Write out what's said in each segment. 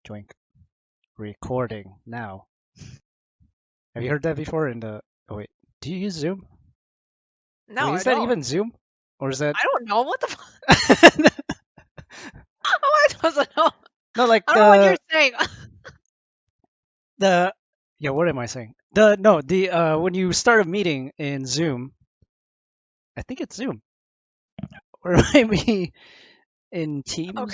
Joink. Recording now. Have you heard that before? Oh wait, do you use Zoom? No, Wait, I is that don't. even Zoom, or is that? I don't know what the fuck. Oh, I don't know. No, like I don't know what you're saying. the yeah. What am I saying? The when you start a meeting in Zoom, I think it's Zoom, or maybe in Okay. Teams,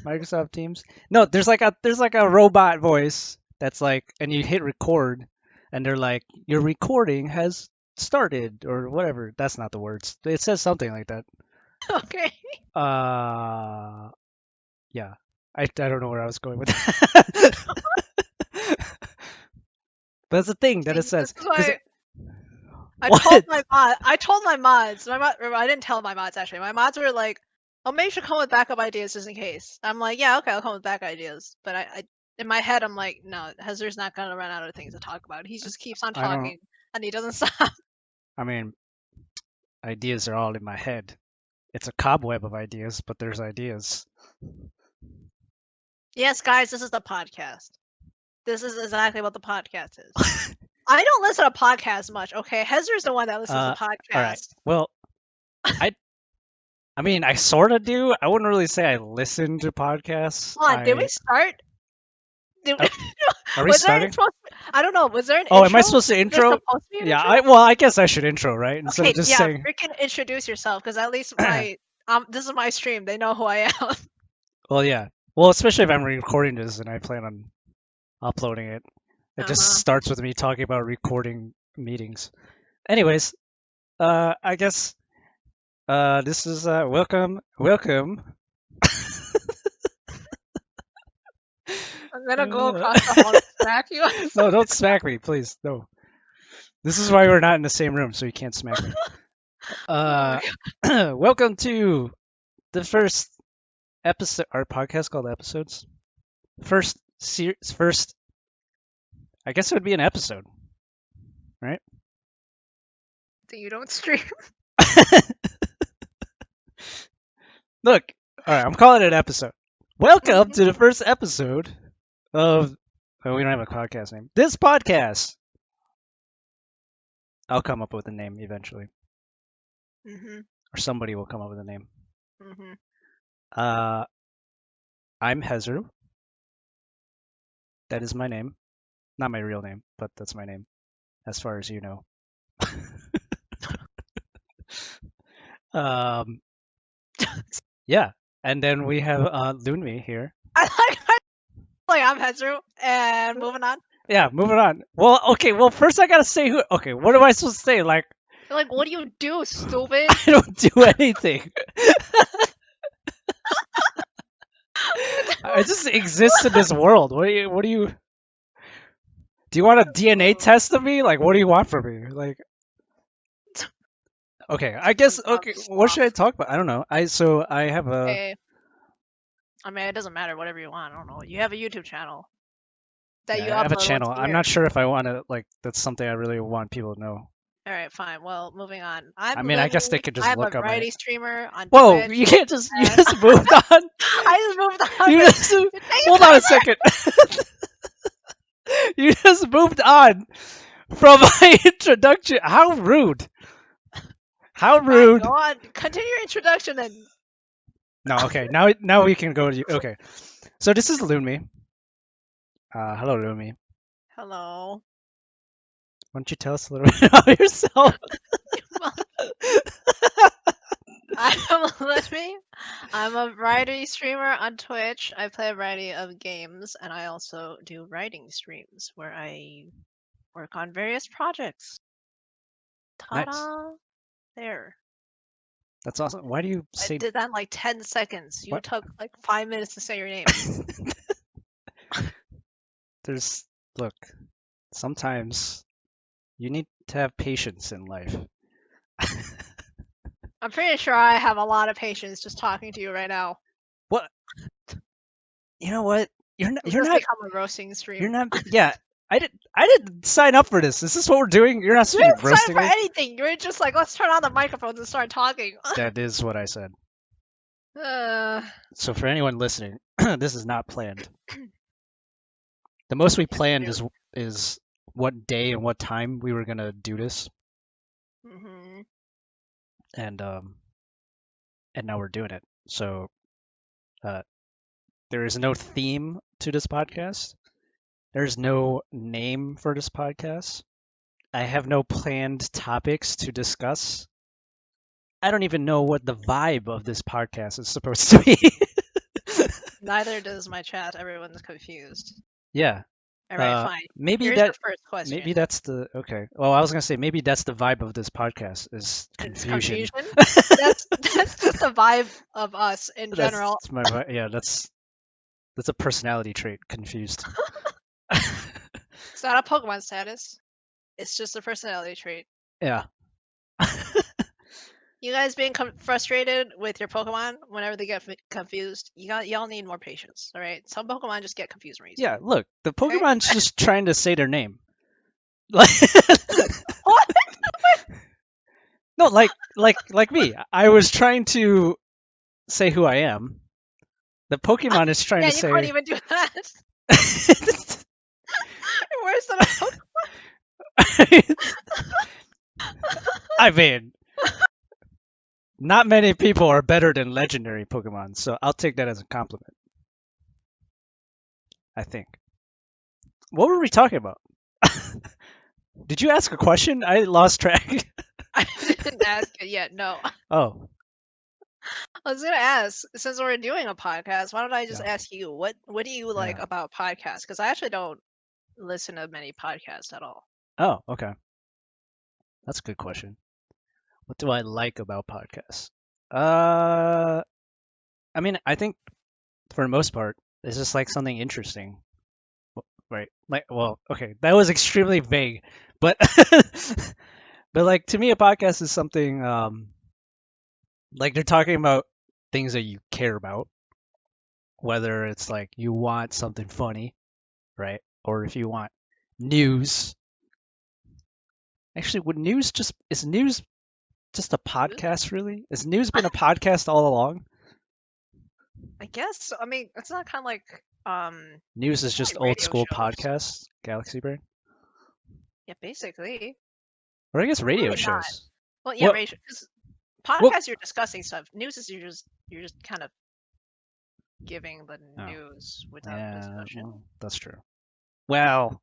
Microsoft Teams. No, there's like a robot voice that's like, and you hit record, and they're like, your recording has started or whatever. That's not the words. It says something like that. Okay. Uh, yeah. I don't know where I was going with that. But it's a thing that it See, this says. is 'Cause why I told what? my mods. I didn't tell my mods actually. My mods were like, "Oh, maybe you should come with backup ideas just in case." I'm like, "Yeah, okay, I'll come with backup ideas." But I in my head, I'm like, "No, Hezru's not gonna run out of things to talk about. He just keeps on I don't. talking and he doesn't stop." I mean, ideas are all in my head. It's a cobweb of ideas, but there's ideas. Yes, guys, this is the podcast. This is exactly what the podcast is. I don't listen to podcasts much. Okay, Hezru's the one that listens to All right. podcasts. Well, I I mean, I sort of do. I wouldn't really say I listen to podcasts. Hold on, did we start? Did Are, are we was there starting? supposed I don't know. Was there an Oh, am I intro? supposed to Was there intro? supposed to be an Yeah. intro? Well, I guess I should intro, right? Instead of Okay, just yeah, saying. freaking introduce yourself, because at least my this is my stream. They know who I am. Well, yeah. Well, especially if I'm recording this and I plan on uploading it. It just Uh-huh. starts with me talking about recording meetings. Anyways, I guess this is welcome. I'm gonna go across the hall and smack you. No, don't smack me, please. No. This is why we're not in the same room, so you can't smack me. Oh my Welcome to the first episode. Our podcast called episodes. First. I guess it would be an episode, right? God. You don't stream. Look, all right, I'm calling it an episode. Welcome to the first episode of. Oh, we don't have a podcast name. This podcast. I'll come up with a name eventually, Mm-hmm. or somebody will come up with a name. Mm-hmm. Uh, I'm Hezru. That is my name. Not my real name, but that's my name, as far as you know. Yeah, and then we have Lunmie here. I like I'm Hezru, and moving on. Yeah, moving on. Well, okay. Well, first I gotta say who. Okay, what am I supposed to say? Like, Like, what do you do, stupid? I don't do anything. I just exist in this world. What do you? Do you want a DNA test of me? Like, what do you want from me? Like, okay, I guess. Okay, what should I talk about? I don't know. I have a. Okay. I mean, it doesn't matter. Whatever you want. I don't know. You have a YouTube channel that you Yeah, I have a upload channel. once a I'm year. not sure if I want to like. That's something I really want people to know. All right, fine. Well, moving on. I mean, I guess they could just I'm a look up my. variety streamer on Whoa! Twitch. You can't just. You just moved on. I just moved on. You just. Hold on a second. You just moved on from my introduction. How rude! How rude! Go on. Continue your introduction then. No, okay. Now we can go to you. Okay, so this is Lunmie. Hello, Lunmie. Hello. Why don't you tell us a little bit about yourself? I'm Lunmie. I'm a variety streamer on Twitch. I play a variety of games, and I also do writing streams where I work on various projects. Ta-da! Nice. There. That's awesome. Why do you I say? did that in like 10 seconds. You What? took like 5 minutes to say your name. Look. Sometimes you need to have patience in life. I'm pretty sure I have a lot of patience just talking to you right now. What? You know what? You're not. This You're has not. become a roasting stream. You're not. Yeah. I didn't sign up for this. Is this what we're doing? You're not You supposed to didn't be sign roasting for me. anything. You were just like, let's turn on the microphones and start talking. That is what I said. Uh, So for anyone listening, this is not planned. The most we Yes, we planned do. is what day and what time we were gonna do this, Hmm. and now we're doing it. So uh, there is no theme to this podcast. There's no name for this podcast. I have no planned topics to discuss. I don't even know what the vibe of this podcast is supposed to be. Neither does my chat. Everyone's confused. Yeah. All right, fine. Maybe Here's the that first maybe question. that's the okay. Well, I was gonna say maybe that's the vibe of this podcast is It's confusion. confusion. That's just the vibe of us in general. That's yeah. That's a personality trait. Confused. It's not a Pokemon status. It's just a personality trait. Yeah. You guys being frustrated with your Pokemon whenever they get confused, y'all need more patience. All right, some Pokemon just get confused very easily. Yeah. Look, the Okay. Pokemon's just trying to say their name. Like, What? no, like me. I was trying to say who I am. The Pokemon is trying Yeah, to you can't say. even do that. You're worse than a Pokemon. I mean, not many people are better than legendary Pokemon, so I'll take that as a compliment. I think. What were we talking about? Did you ask a question? I lost track. I didn't ask it yet. No, Oh, I was gonna ask. Since we're doing a podcast, why don't I just yeah, ask you what do you like yeah. about podcasts? Because I actually don't listen to many podcasts at all. Oh, okay. That's a good question. What do I like about podcasts? Uh, I mean, I think for the most part, it's just like something interesting, right? Like, well, okay, that was extremely vague, but but like to me, a podcast is something like they're talking about things that you care about, whether it's like you want something funny, right? Or if you want news. Actually, would news just is news just a News? podcast really? Has news been a podcast all along? I guess. So. I mean, it's not kind of like News is it's not just like old radio school shows. podcasts, Galaxy Brain, Yeah, basically. or I guess Well, radio really not. shows. Well, yeah, Well, radio. Because well, podcasts, you're discussing stuff. News is you're just kind of giving the oh, news without yeah, discussion. well, that's true. Well,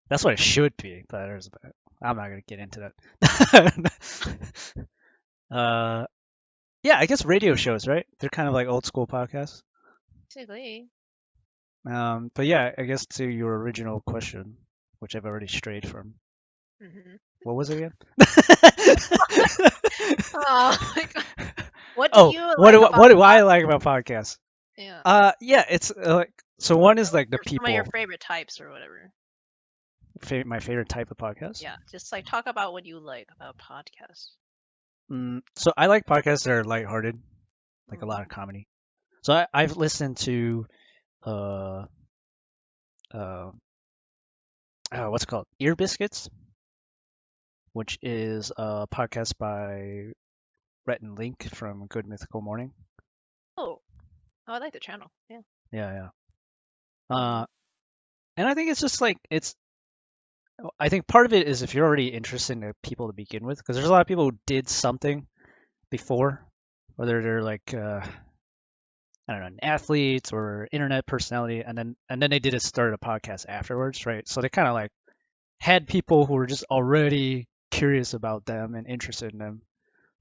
that's what it should be, but I'm not gonna get into that. uh, yeah, I guess radio shows, right? They're kind of like old school podcasts. Basically. But yeah, I guess to your original question, which I've already strayed from. Hmm. What was it again? Oh my god. What do Oh, you like what about do I like about podcasts? yeah? Yeah, it's like so one is like the Some of your people. favorite types or whatever. My favorite type of podcast. Yeah, just like talk about what you like about podcasts. So I like podcasts that are lighthearted, like a lot Mm. of comedy. So I've listened to uh uh what's it called Ear Biscuits, which is a podcast by Rhett and Link from Good Mythical Morning. Oh, I like the channel. Yeah. Yeah, yeah. Hmm. And I think it's just like it's. I think part of it is if you're already interested in the people to begin with, because there's a lot of people who did something before, whether they're like I don't know, athletes or internet personality, and then they did start a podcast afterwards, right? So they kind of like had people who were just already curious about them and interested in them.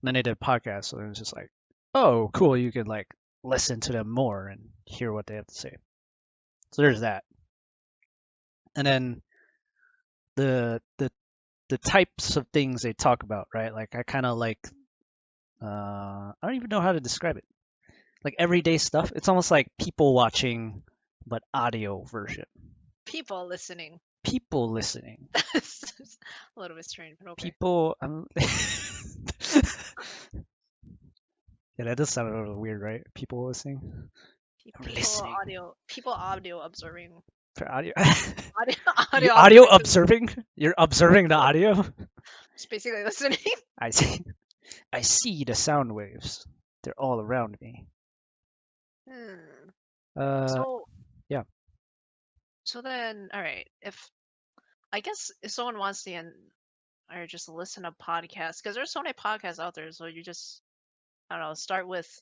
And then they did a podcast, so it was just like, oh, cool, you could like listen to them more and hear what they have to say. So there's that. And then the the the types of things they talk about, right? Like I kind of like I don't even know how to describe it. Like everyday stuff. It's almost like people watching, but audio version. People listening. People listening. It's a little bit strange, but okay. People. Yeah, that does sound a little weird, right? People listening. Listening People audio observing. for audio. Audio, You audio audio observation. observing? You're observing the audio? Just basically listening. I see. I see the sound waves. They're all around me. Hmm. Uh, So yeah. So then, all right. If I guess if someone wants to or just listen to podcasts, because there's so many podcasts out there, so you just I don't know, start with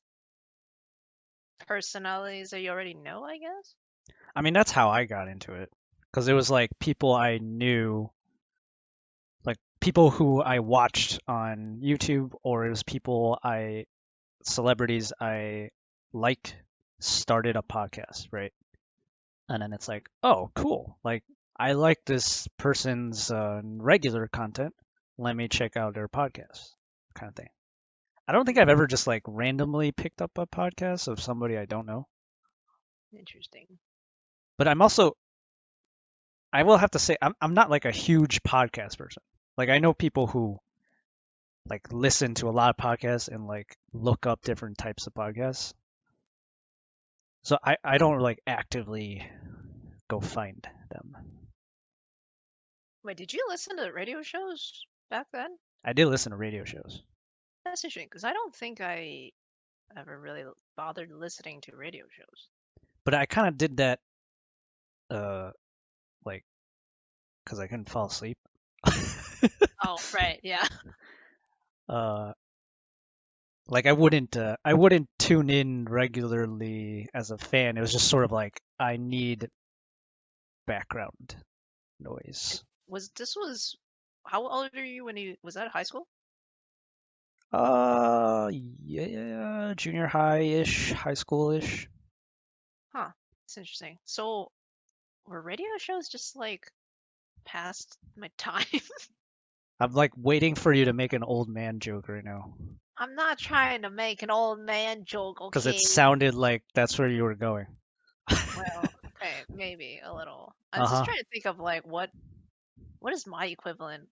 personalities that you already know, I guess. I mean, that's how I got into it because it was like people I knew, like people who I watched on YouTube, or it was celebrities I liked started a podcast, right? And then it's like, oh, cool. Like, I like this person's regular content. Let me check out their podcast, kind of thing. I don't think I've ever just like randomly picked up a podcast of somebody I don't know. Interesting. But I will have to say, I'm not like a huge podcast person. Like, I know people who like listen to a lot of podcasts and like look up different types of podcasts. So I don't like actively go find them. Wait, did you listen to radio shows back then? I did listen to radio shows, That's interesting because I don't think I ever really bothered listening to radio shows. but I kind of did that uh like because I couldn't fall asleep. Oh, right, yeah. uh like I wouldn't tune in regularly as a fan. It was just sort of like I need background noise. Was how old are you when you was that high school? Yeah, junior high-ish, high school-ish. Huh. It's interesting. So were radio shows just like past my time? I'm like waiting for you to make an old man joke right now I'm not trying to make an old man joke, because it okay? sounded like that's where you were going. Well, okay, maybe a little. I was just Uh-huh. trying to think of like what is my equivalent,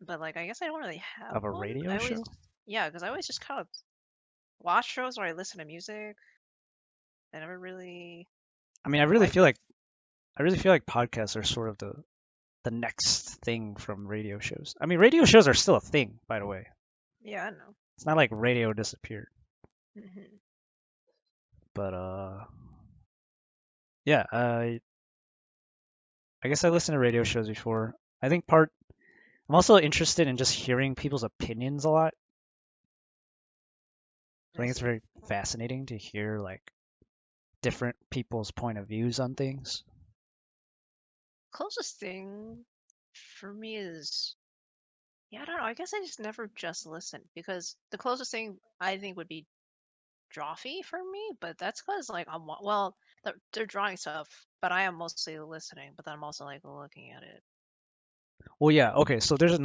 but like I guess I don't really have Of a one. radio I always show? yeah, because I always just kind of watch shows or I listen to music. I never really I mean, like. I really feel like podcasts are sort of the next thing from radio shows. I mean, radio shows are still a thing, by the way. Yeah, I know. It's not like radio disappeared, Hmm. but yeah, I guess I listened to radio shows before. I think I'm also interested in just hearing people's opinions a lot. I I think it's see. very fascinating to hear like different people's point of views on things. Closest thing for me is yeah, I don't know. I guess I just never just listen because the closest thing I think would be Drawfee for me, but that's because like well, they're drawing stuff, but I am mostly listening, but then I'm also like looking at it. Well, yeah, okay, so there's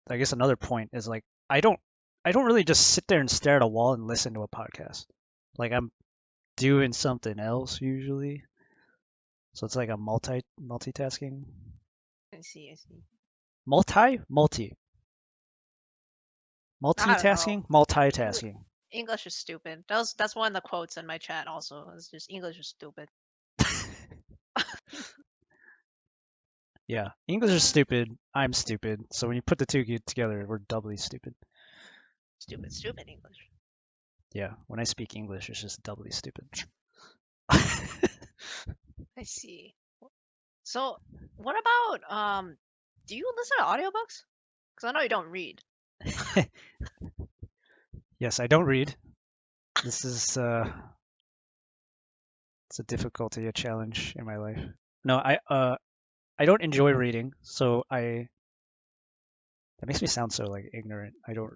I guess another point is like I don't really just sit there and stare at a wall and listen to a podcast. Like I'm doing something else usually. So it's like a multitasking. I see, I see. Multi I don't know. multitasking, Eng- multitasking. English is stupid. That's one of the quotes in my chat also. It's just English is stupid. Yeah, English is stupid. I'm stupid. So when you put the two together, we're doubly stupid. Stupid, stupid English. Yeah, when I speak English, it's just doubly stupid. I see. So, what about do you listen to audiobooks? Because I know you don't read. Yes, I don't read. This is it's a difficulty, a challenge in my life. No, I don't enjoy reading, so I that makes me sound so like ignorant. I don't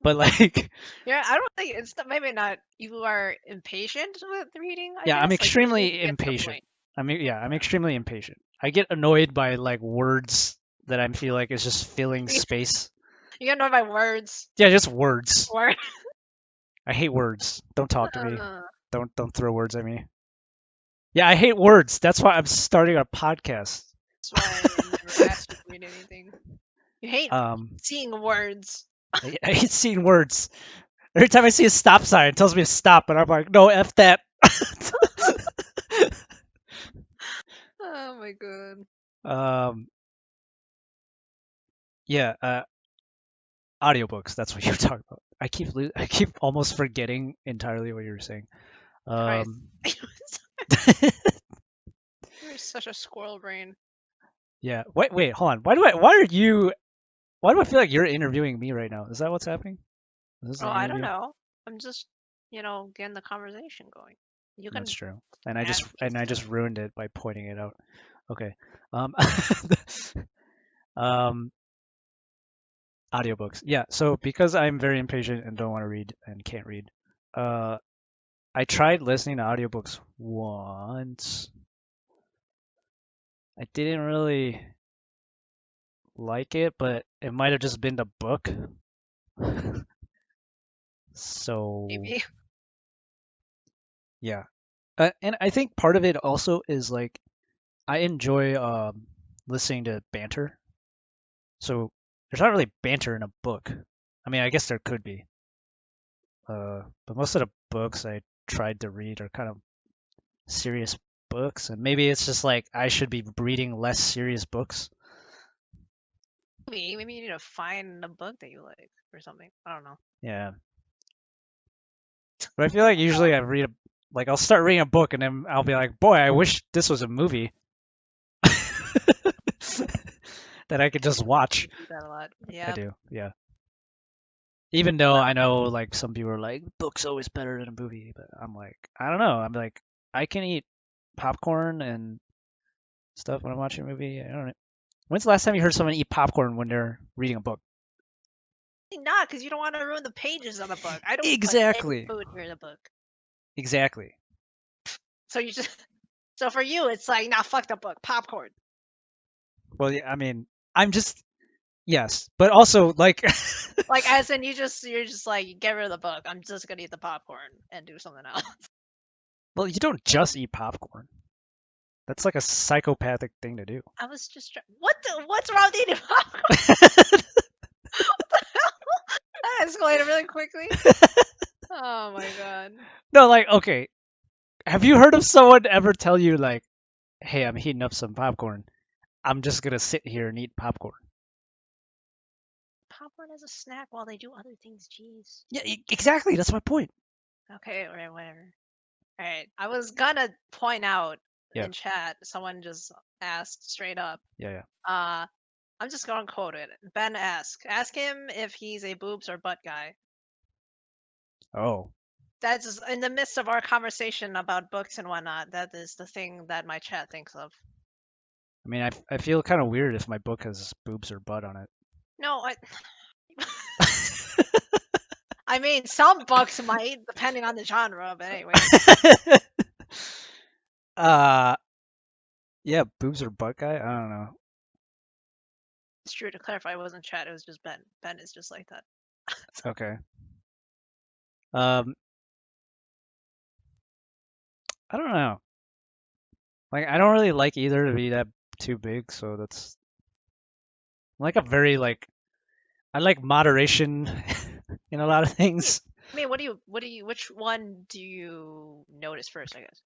but like Yeah, I don't think maybe not. You are impatient with reading, I yeah, I'm guess. Like you just need to extremely get to the impatient. point. I'm extremely impatient. I get annoyed by like words that I feel like is just filling space. You get annoyed by words. Yeah, just words. Word. I hate words. Don't talk to me. That's Don't throw words at me. Yeah, I hate words. That's why I'm starting a podcast. why I never asked you to read anything. You hate Um, seeing words. I hate seeing words. Every time I see a stop sign, it tells me to stop, and I'm like, no, f that. Oh my god. um, yeah, audiobooks. That's what you were talking about. I keep almost forgetting entirely what you were saying. Christ. Um, such a squirrel brain. Yeah. Wait, hold on. Why do I feel like you're interviewing me right now? Is that what's happening? Is this Oh, an I don't interview? know. I'm just, getting the conversation going. You That's can true. And I ask just me and I stuff. just ruined it by pointing it out. Okay. Um um audiobooks. Yeah, so because I'm very impatient and don't want to read and can't read, uh I tried listening to audiobooks once. I didn't really like it, but it might have just been the book. So, Maybe. yeah. And I think part of it also is like I enjoy listening to banter. So there's not really banter in a book. I mean, I guess there could be. But most of the books I tried to read are kind of serious books, and maybe it's just like I should be reading less serious books. Maybe you need to find a book that you like or something. I don't know. Yeah. But I feel like usually I read like I'll start reading a book and then I'll be like, boy, I wish this was a movie that I could just watch. You do that a lot. I Yep. do, yeah. Even though I know like some people are like, book's always better than a movie, but I'm like, I don't know. I'm like, I can eat popcorn and stuff when I'm watching a movie. I don't know. When's the last time you heard someone eat popcorn when they're reading a book? Not because you don't want to ruin the pages of the book. I don't put any Exactly. food near the book. Exactly. So you just so for you it's like, nah, fuck the book, popcorn. Well, yeah, I mean, I'm just yes, but also like Like as in you're just like, get rid of the book. I'm just gonna eat the popcorn and do something else. well, you don't just eat popcorn. That's like a psychopathic thing to do. I was just what's wrong with eating popcorn? That escalated really quickly. Oh my god. No, like okay, have you heard of someone ever tell you like, "Hey, I'm heating up some popcorn. I'm just gonna sit here and eat popcorn." Popcorn as a snack while they do other things, jeez. Yeah, exactly. That's my point. Okay, alright, whatever. Alright. I was gonna point out Yeah, in chat, someone just asked straight up. yeah, yeah. Uh I'm just gonna quote it. Ben ask him if he's a boobs or butt guy. Oh, That's just in the midst of our conversation about books and whatnot. That is the thing that my chat thinks of. I mean, I feel kind of weird if my book has boobs or butt on No, I mean some books might, depending on the genre. But anyway, it. uh, yeah, boobs or butt guy. I don't know. it's true. To clarify, it wasn't chat. It was just Ben. Ben is just like that. Okay. Um, I don't know. Like, I don't really like either to be that too big, so that's I'm like a very like I like moderation in a lot of things. I mean, which one do you notice first? I guess.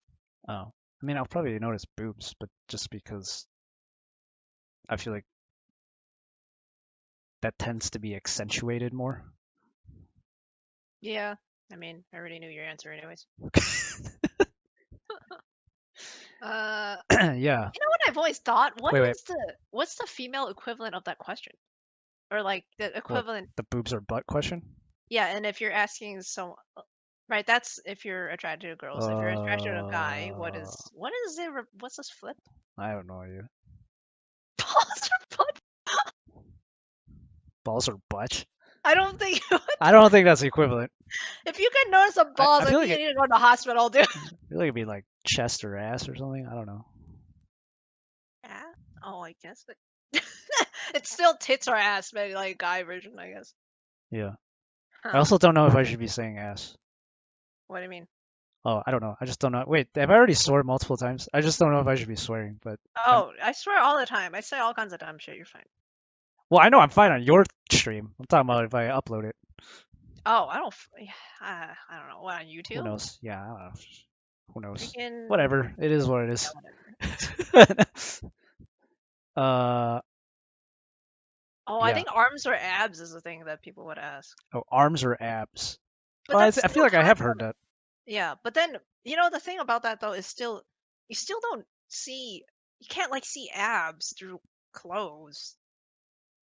Oh, I mean, I'll probably notice boobs, but just because I feel like that tends to be accentuated more. Yeah. I mean, I already knew your answer, anyways. Yeah. What I've always thought? Wait. What's the female equivalent of that question, or like the What? equivalent? The boobs or butt question? Yeah, and if you're asking right, that's if you're attracted to girls. If you're attracted to a guy, Uh, what's this flip? I don't know you. Balls or butt? Balls or butt? I don't think I don't think that's equivalent. if you can notice some I, balls, I I feel think like you need to go to the hospital, dude. I feel like it'd be like chest or ass or something. I don't know. Yeah. Oh, I guess it's still tits or ass, maybe like guy version, I guess. Yeah. I Huh. also don't know if I should be saying ass. What do you mean? Oh, I don't know. I just don't know. Wait, have I already sworn multiple times? I just don't know if I should be swearing, but Oh, I swear all the time. I say all kinds of dumb shit. You're fine. well, I know I'm fine on your stream. I'm talking about if I upload it. Oh, I don't. Yeah, I don't know. What, on Who YouTube? knows? Yeah, I don't know. Who knows? Freaking. Whatever. It is what it Yeah, is. whatever. uh, Oh, I yeah. think arms or abs is the thing that people would ask. Oh, arms or abs? But Oh, that's I feel still like I kind have heard that. yeah, but then the thing about that though is still you still don't see you can't like see abs through clothes,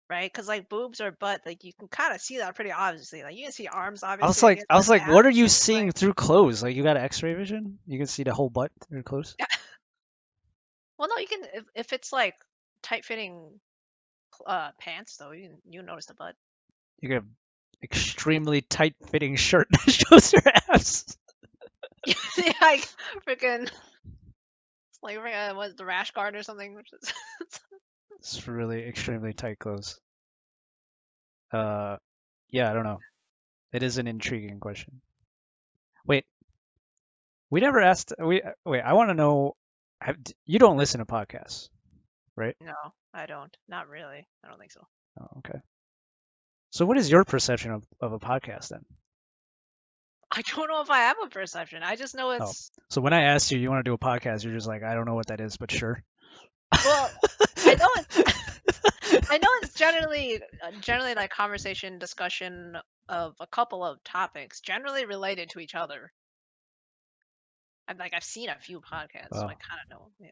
right? Because like boobs or butt, like you can kind of see that pretty obviously. Like you can see arms obviously, I guess, I but was like, what are abs, you it's seeing like through clothes? Like you got X-ray vision? You can see the whole butt through clothes. yeah. Well, no, you can if it's like tight fitting pants though, you notice the butt. You get an extremely tight-fitting shirt that shows your abs. Yeah, like freaking like what the rash guard or something, which is It's really extremely tight clothes. Uh, yeah, I don't know. It is an intriguing question. Wait, we never asked. Wait. I want to know. You don't listen to podcasts, right? no, I don't. Not really. I don't think so. Oh, okay. So, what is your perception of a podcast then? I don't know if I have a perception. I just know Oh, it's so when I asked you, you want to do a podcast, you're just like, I don't know what that is, but sure. well, I know it's I know it's generally like conversation discussion of a couple of topics generally related to each other. I've seen a few podcasts, so I Wow. kind of know. Yeah,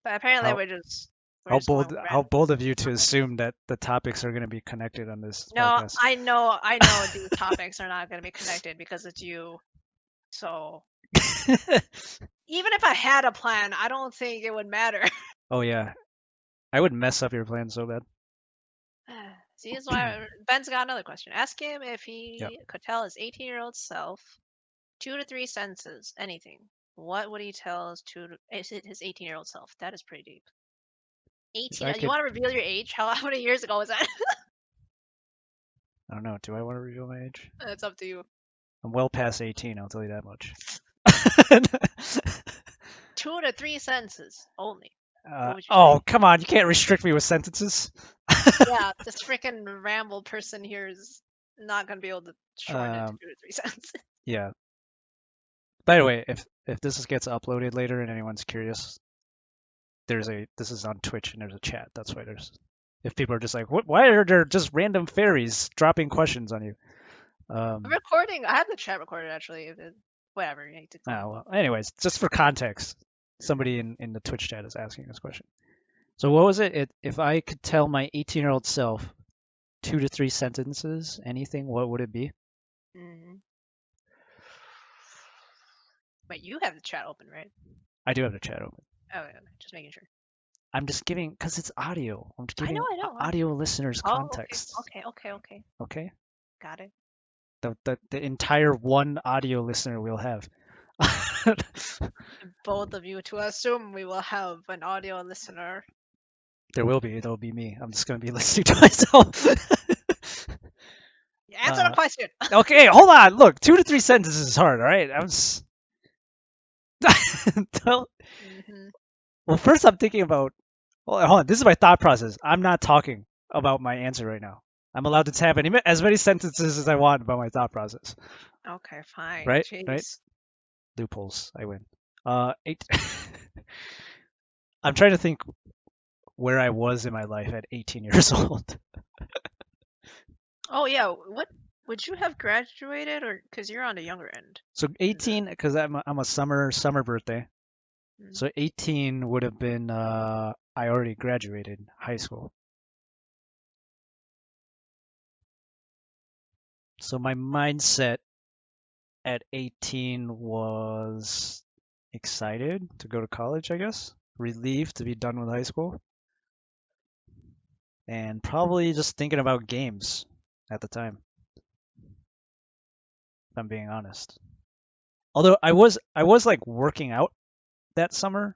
but apparently How we're just going how random bold of you to topics. assume that the topics are going to be connected on this No, podcast. I know these topics are not going to be connected because it's you. So even if I had a plan, I don't think it would matter. Oh yeah, I would mess up your plan so bad. See, this is why Ben's got another question. Ask him if Yep. he could tell his 18-year-old self 2 to 3 sentences, anything. What would he tell his 18-year-old self? That is pretty deep. If 18. I You could, want to reveal your age? How many years ago was that? I don't know. Do I want to reveal my age? It's up to you. I'm well past 18. I'll tell you that much. 2 to 3 sentences only. What would you say? Oh, come on. You can't restrict me with sentences. Yeah, this freaking ramble person here is not gonna be able to shorten it to Um, 2 to 3 sentences. yeah. By the way, if this gets uploaded later and anyone's curious, this is on Twitch and there's a chat. That's why there's if people are just like, what? Why are there just random fairies dropping questions on you? I'm recording. I have the chat recorded actually. Whatever. You need to call it. Well, anyways, just for context, somebody in the Twitch chat is asking this question. So what was it? If I could tell my 18-year-old self 2 to 3 sentences, anything, what would it be? Hmm. Wait, you have the chat open, right? I do have the chat open. Oh, okay, just making sure. I'm just giving, because it's audio. I'm just I giving know. audio listeners Oh, context. okay. Okay? Got it. The entire one audio listener we'll have. Both of you to assume we will have an audio listener. There will be. It'll be me. I'm just going to be listening to myself. Answer the question. Okay, hold on. Look, 2 to 3 sentences is hard, all right? Well, Hmm. well, first I'm thinking about. Hold on. This is my thought process. I'm not talking about my answer right now. I'm allowed to have as many sentences as I want about my thought process. Okay, fine. Right? Right? Jeez. Loopholes. I win. Eight. I'm trying to think where I was in my life at 18 years old. Oh yeah. What would you have graduated, or because you're on the younger end? So 18, because I'm a summer birthday. Mhm. So 18 would have been I already graduated high school. So my mindset at 18 was excited to go to college, I guess. Relieved to be done with high school. And probably just thinking about games at the time, if I'm being honest. Although I was like working out that summer.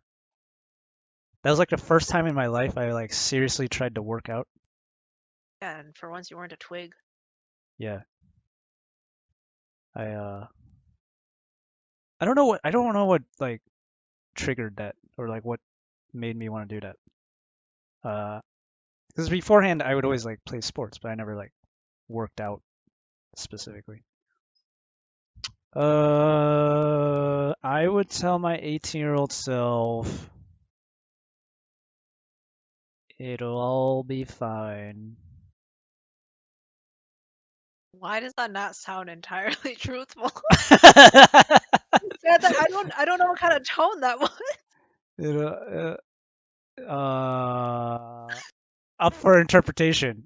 That was like the first time in my life I like seriously tried to work out. Yeah, and for once you weren't a twig. Yeah. I don't know what like triggered that or like what made me want to do that. Because beforehand I would always like play sports, but I never like worked out specifically. I would tell my 18-year-old self it'll all be fine. Why does that not sound entirely truthful? I Yeah, I don't know what kind of tone that was. Up for interpretation.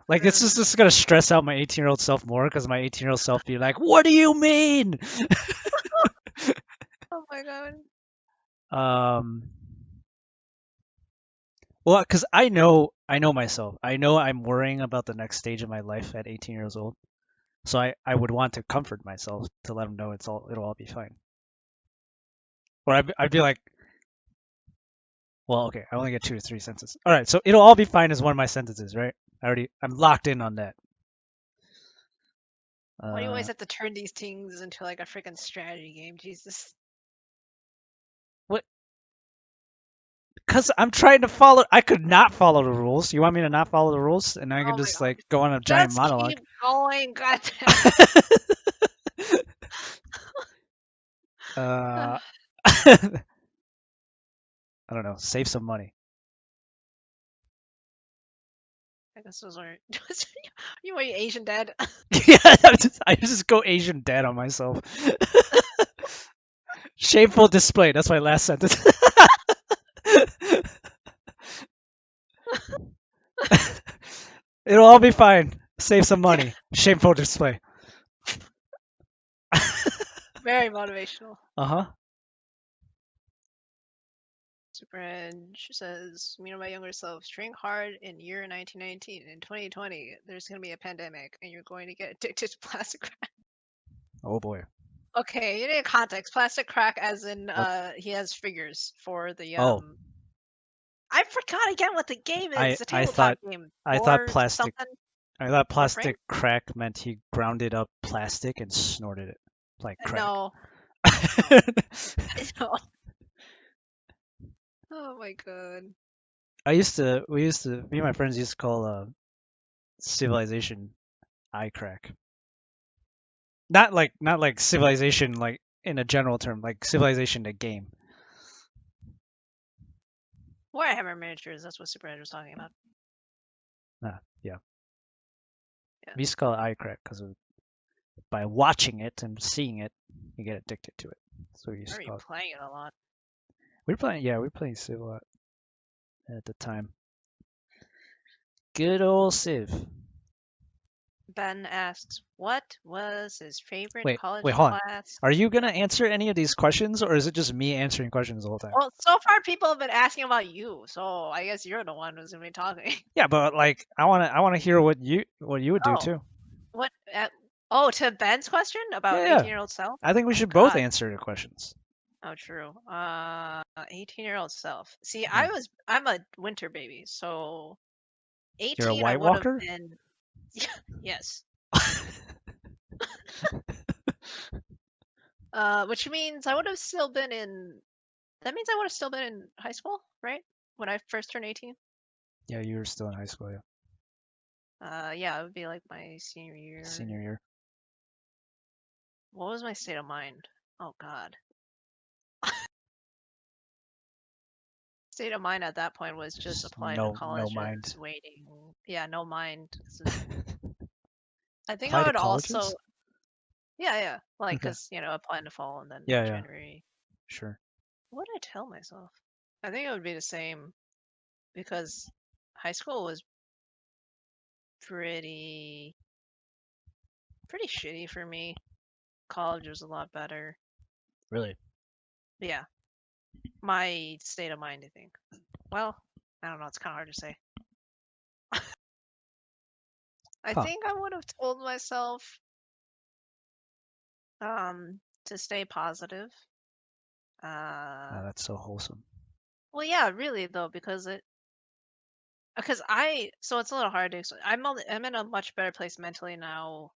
Like it's Mm. just gonna stress out my 18-year-old self more because my 18-year-old self be like, "What do you mean?" Oh my god. Um, well, because I know myself. I know I'm worrying about the next stage of my life at 18 years old. So I would want to comfort myself to let them know it'll all be fine. Or I'd be like, well, okay, I only get 2 to 3 sentences. All right, so it'll all be fine is one of my sentences, right? I'm locked in on that. Why do you always Uh, have to turn these things into like a freaking strategy game? Jesus. what? Because I'm trying to follow. I could not follow the rules. You want me to not follow the rules, and I can Oh my just god. like go on a giant Just monologue. keep going. God damn it. uh, I don't know. Save some money. I guess those are. You are Asian dad. Yeah, I just go Asian dad on myself. Shameful display. That's my last sentence. It'll all be fine. Save some money. Shameful display. Very motivational. Uh-huh. Super Edge says, me and my younger self, drink hard in year 1919. In 2020, there's going to be a pandemic and you're going to get addicted to plastic crack. Oh boy. Okay, you need context. Plastic crack as in What? he has figures for the Oh, I forgot again what the game I is. The I tabletop thought game. I thought Or plastic something. I thought Warframe? plastic crack meant he grounded up plastic and snorted it like crack. No. No. No. Oh my god. Me and my friends used to call civilization eye crack. Not like civilization like in a general term, like civilization the game. Warhammer miniatures, that's what Super Edge was talking about. Yeah. Yeah. We used to call it eye crack because by watching it and seeing it, you get addicted to it. So we used Are to you call it. playing it a lot? We were playing Civ a lot at the time. Good old Civ. Ben asks, what was his favorite Wait, college hold on. class? Are you gonna answer any of these questions, or is it just me answering questions the whole time? Well, so far people have been asking about you, so I guess you're the one who's gonna be talking. Yeah, but like I wanna hear what you would do Oh, too. what? Oh, to Ben's question Yeah, about yeah. 18-year-old self? I think we Oh should both God. answer the questions. Oh, true. 18-year-old self. See, Yeah. I'm a winter baby, so You're a 18 I White would have Walker? been. Yes. Which means I would have still been in. That means I would have still been in high school, right? When I first turned 18. Yeah, you were still in high school, yeah. Yeah, it would be like my senior year. Senior year. What was my state of mind? Oh God. State of mind at that point was just Just applying to no mind. colleges, waiting. Yeah, no mind. I think Apply I to would also. colleges? Yeah, yeah. Like, Okay. cause applying to fall and then Yeah, yeah, January. sure. What did I tell myself? I think it would be the same because high school was pretty pretty shitty for me. College was a lot better. Really? But yeah, my state of mind, I think. Well, I don't know. It's kind of hard to say. I Huh. think I would have told myself to stay positive. Oh, that's so wholesome. Well, yeah, really though, because so it's a little hard to explain. I'm in a much better place mentally now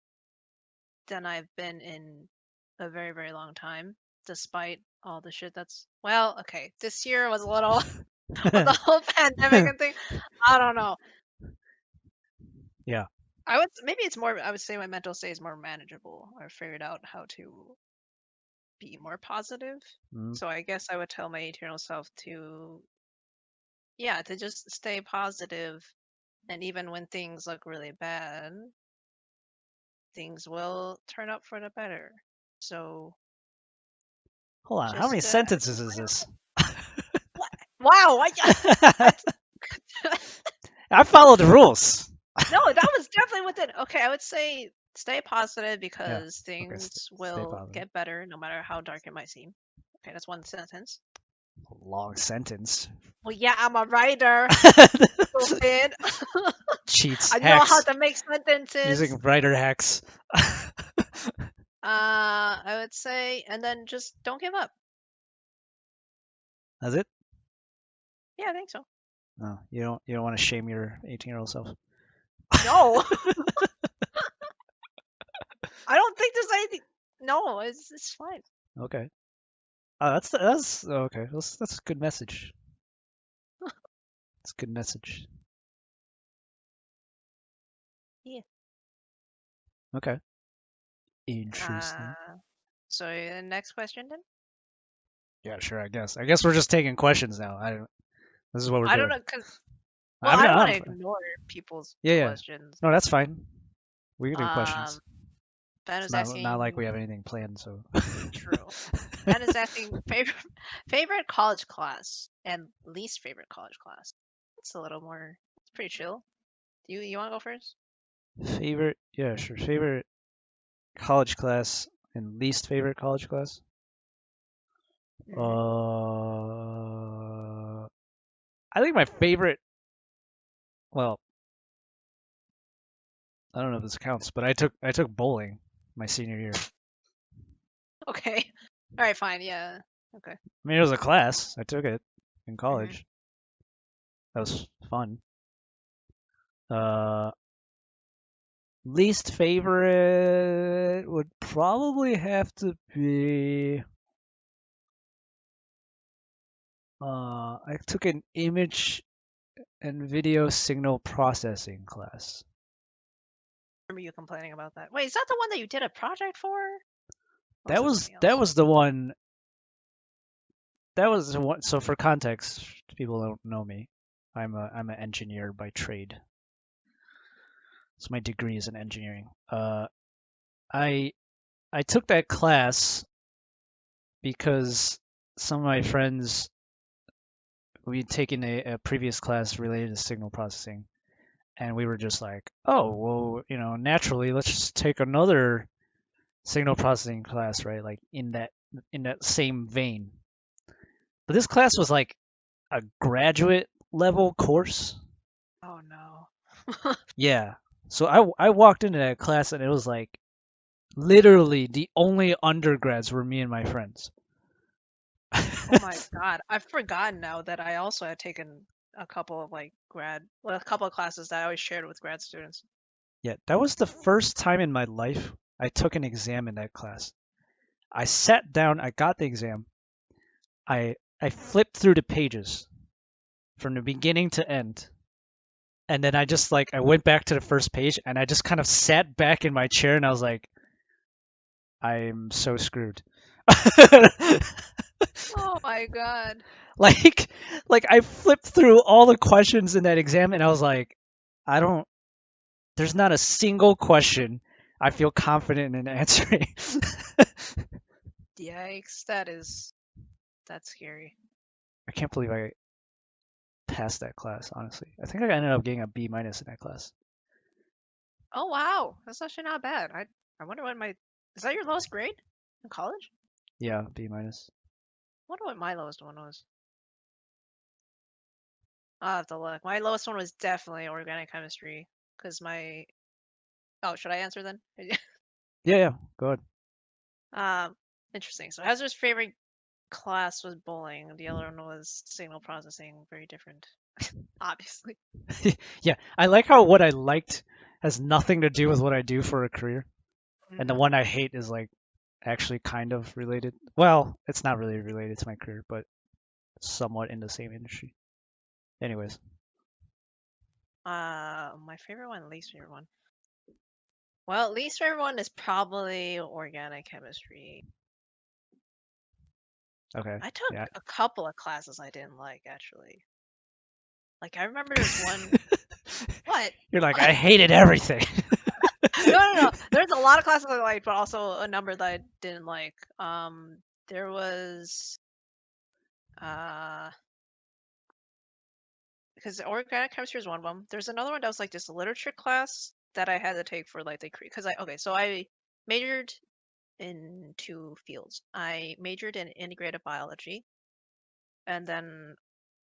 than I've been in a very, very long time, despite all the shit that's well, okay. This year was a little with the whole pandemic and thing. I don't know. Yeah. Maybe it's more. I would say my mental state is more manageable. I figured out how to be more positive. Mm. So I guess I would tell my eternal self to, yeah, to just stay positive, and even when things look really bad, things will turn up for the better. So Hold on. How many just sentences is this? what? Wow. I followed the rules. No, that was definitely within. Okay, I would say stay positive Yeah. because Okay. things Stay will positive. get better no matter how dark it might seem. Okay, that's one sentence. Long sentence. Well, yeah, I'm a writer. Stupid. Cheats. I know how Hacks. to make sentences. Using writer hacks. I would say, and then just don't give up. That's it. Yeah, I think so. No, you don't want to shame your 18-year-old self. No, I don't think there's anything. No, it's fine. Okay. That's okay. That's a good message. It's a good message. Yeah. Okay. Interesting. So the next question then. Yeah, sure. I guess. I guess we're just taking questions now. I don't. This is what we're I don't doing. know, cause well, I'm I don't want not. to ignore people's Yeah, yeah. questions. No, that's fine. We can do Um, questions. Ben It's is not like we asking. have anything planned, so. True. Ben is asking favorite college class and least favorite college class. It's a little more. It's pretty chill. Do you want to go first? Favorite? Yeah, sure. Favorite college class and least favorite college class? Hmm. I think my favorite. Well, I don't know if this counts, but I took bowling my senior year. Okay. All right. Fine. Yeah. Okay. I mean, it was a class. I took it in Hmm. college. That was fun. Uh, Least favorite would probably have to be. I took an image and video signal processing class. Remember you complaining about that? Wait, is that the one that you did a project for? Or was That that was something that else? was the one. That was the one. So for context, people don't know me. I'm an engineer by trade. So my degree is in engineering. I I took that class because some of my friends we had taken a previous class related to signal processing, and we were just like, oh, well, naturally, let's just take another signal processing class, right? Like in that same vein. But this class was like a graduate level course. Oh no. Yeah. So I walked into that class and it was like literally the only undergrads were me and my friends. Oh my god. I've forgotten now that I also had taken a couple of a couple of classes that I always shared with grad students. Yeah, that was the first time in my life I took an exam in that class. I sat down, I got the exam, I flipped through the pages from the beginning to end. And then I just I went back to the first page and I just kind of sat back in my chair and I was like, I'm so screwed. Oh my god. like I flipped through all the questions in that exam and I was like, I don't there's not a single question I feel confident in answering. Yikes. That's scary. I can't believe I passed that class, honestly. I think I ended up getting a B minus in that class. Oh wow. That's actually not bad. I wonder what my is that your lowest grade in college? Yeah, B minus. I wonder what my lowest one was. I'll have to look. My lowest one was definitely organic chemistry. Cause my oh, should I answer then? Yeah, yeah, go ahead. um interesting. So Hezru's favorite class was bowling. The other one was signal processing. Very different. Obviously. Yeah, I like how what I liked has nothing to do with what I do for a career, and the Hmm. one I hate is actually kind of related. Well, it's not really related to my career, but somewhat in the same industry. Anyways, My favorite one, least favorite one. Well, least favorite one is probably organic chemistry. okay, I took yeah. a couple of classes I didn't like actually. Like I remember there's one. What? You're like, I hated everything. No, no, no. There's a lot of classes I liked, but also a number that I didn't like. There was uh because organic chemistry is one of them. There's another one that was like this literature class that I had to take for like the because I majored in two fields. I majored in integrated biology, and then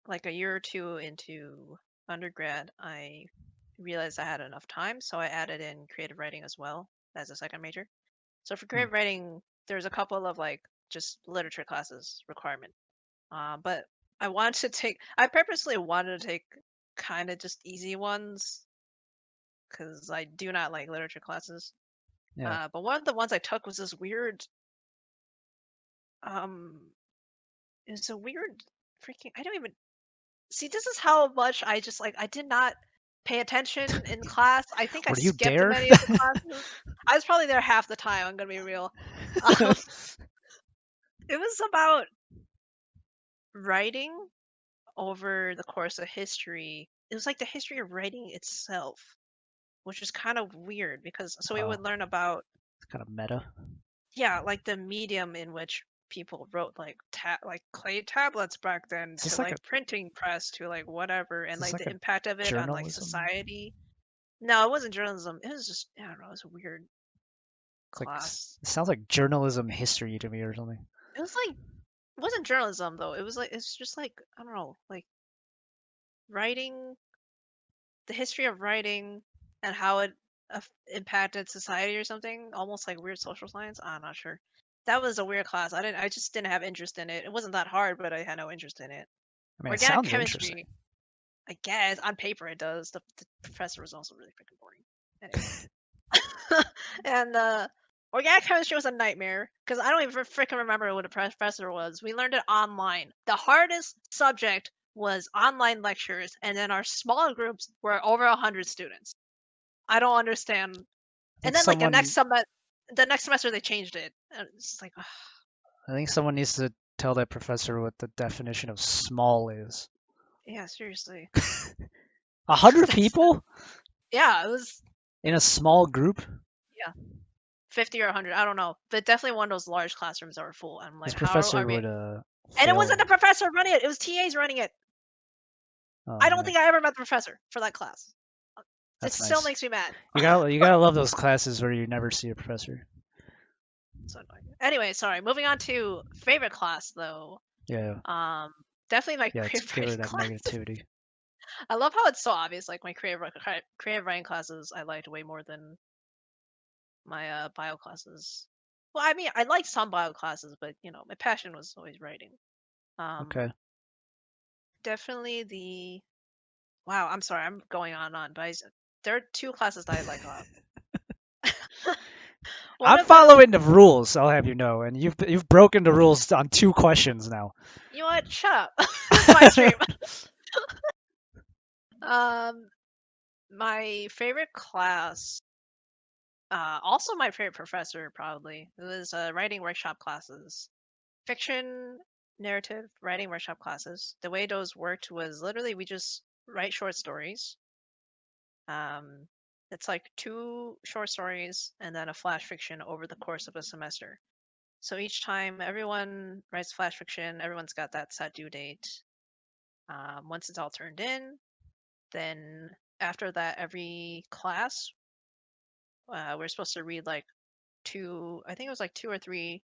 like a year or two into undergrad, I realized I had enough time, so I added in creative writing as well as a second major. So for Hmm. creative writing, there's a couple of like just literature classes requirement. But I purposely wanted to take kind of just easy ones because I do not like literature classes. Yeah. But one of the ones I took was this weird, um, it's a weird freaking, I don't even see. This is how much I just like, I did not pay attention in class. I think I Or do you skipped dare? many of the classes. I was probably there half the time, I'm gonna be real. Um, it was about writing over the course of history. It was like the history of writing itself, which is kind of weird because so we would Wow, learn about it's kind of meta. yeah, like the medium in which people wrote like like clay tablets back then Is to this like a like printing press to like whatever is and this like like the a impact of it on like journalism? society. No, it wasn't journalism. It was just I don't know, it was a weird It's like class. it sounds like journalism history to me or something. It was like it wasn't journalism though. It was like it's just like I don't know, like writing the history of writing and how it impacted society or something, almost like weird social science. I'm not sure. That was a weird class. I just didn't have interest in it. It wasn't that hard, but I had no interest in it. I mean, it Organic sounds interesting. chemistry, I guess on paper it does. The professor was also really freaking boring. Anyway, and organic chemistry was a nightmare because I don't even freaking remember what a professor was. We learned it online. The hardest subject was online lectures, and then our small groups were over 100 students. I don't understand. I And think then like someone the next semester they changed it. And it's like, ugh, I think someone needs to tell that professor what the definition of small is. yeah, seriously. 100 That's people yeah, it was in a small group. yeah, 50 or 100. I don't know, but definitely one of those large classrooms that were full. I'm This like, how professor are we? would And it wasn't fail. the professor running it; it was TAs running it. Oh I don't man, think I ever met the professor for that class. It that's still nice. makes me mad. You gotta love those classes where you never see a professor. So annoying. Anyway, sorry. Moving on to favorite class though. Yeah, Um, definitely my yeah. It's creative get rid writing of that class. negativity. I love how it's so obvious. Like my creative writing classes, I liked way more than my bio classes. Well, I mean, I liked some bio classes, but my passion was always writing. Um, Okay. definitely the wow. I'm sorry, I'm going on and on, but there are two classes that I like a lot. One I'm of them, following the rules. I'll have you know, and you've broken the rules on 2 questions now. you know what? Shut up. This is my stream. Um, my favorite class, also my favorite professor probably. It was writing workshop classes, fiction, narrative, writing workshop classes. The way those worked was literally we just write short stories. Um, it's like two short stories and then a flash fiction over the course of a semester. So each time everyone writes flash fiction, everyone's got that set due date. Once it's all turned in, then after that, every class we're supposed to read like I think it was like two or three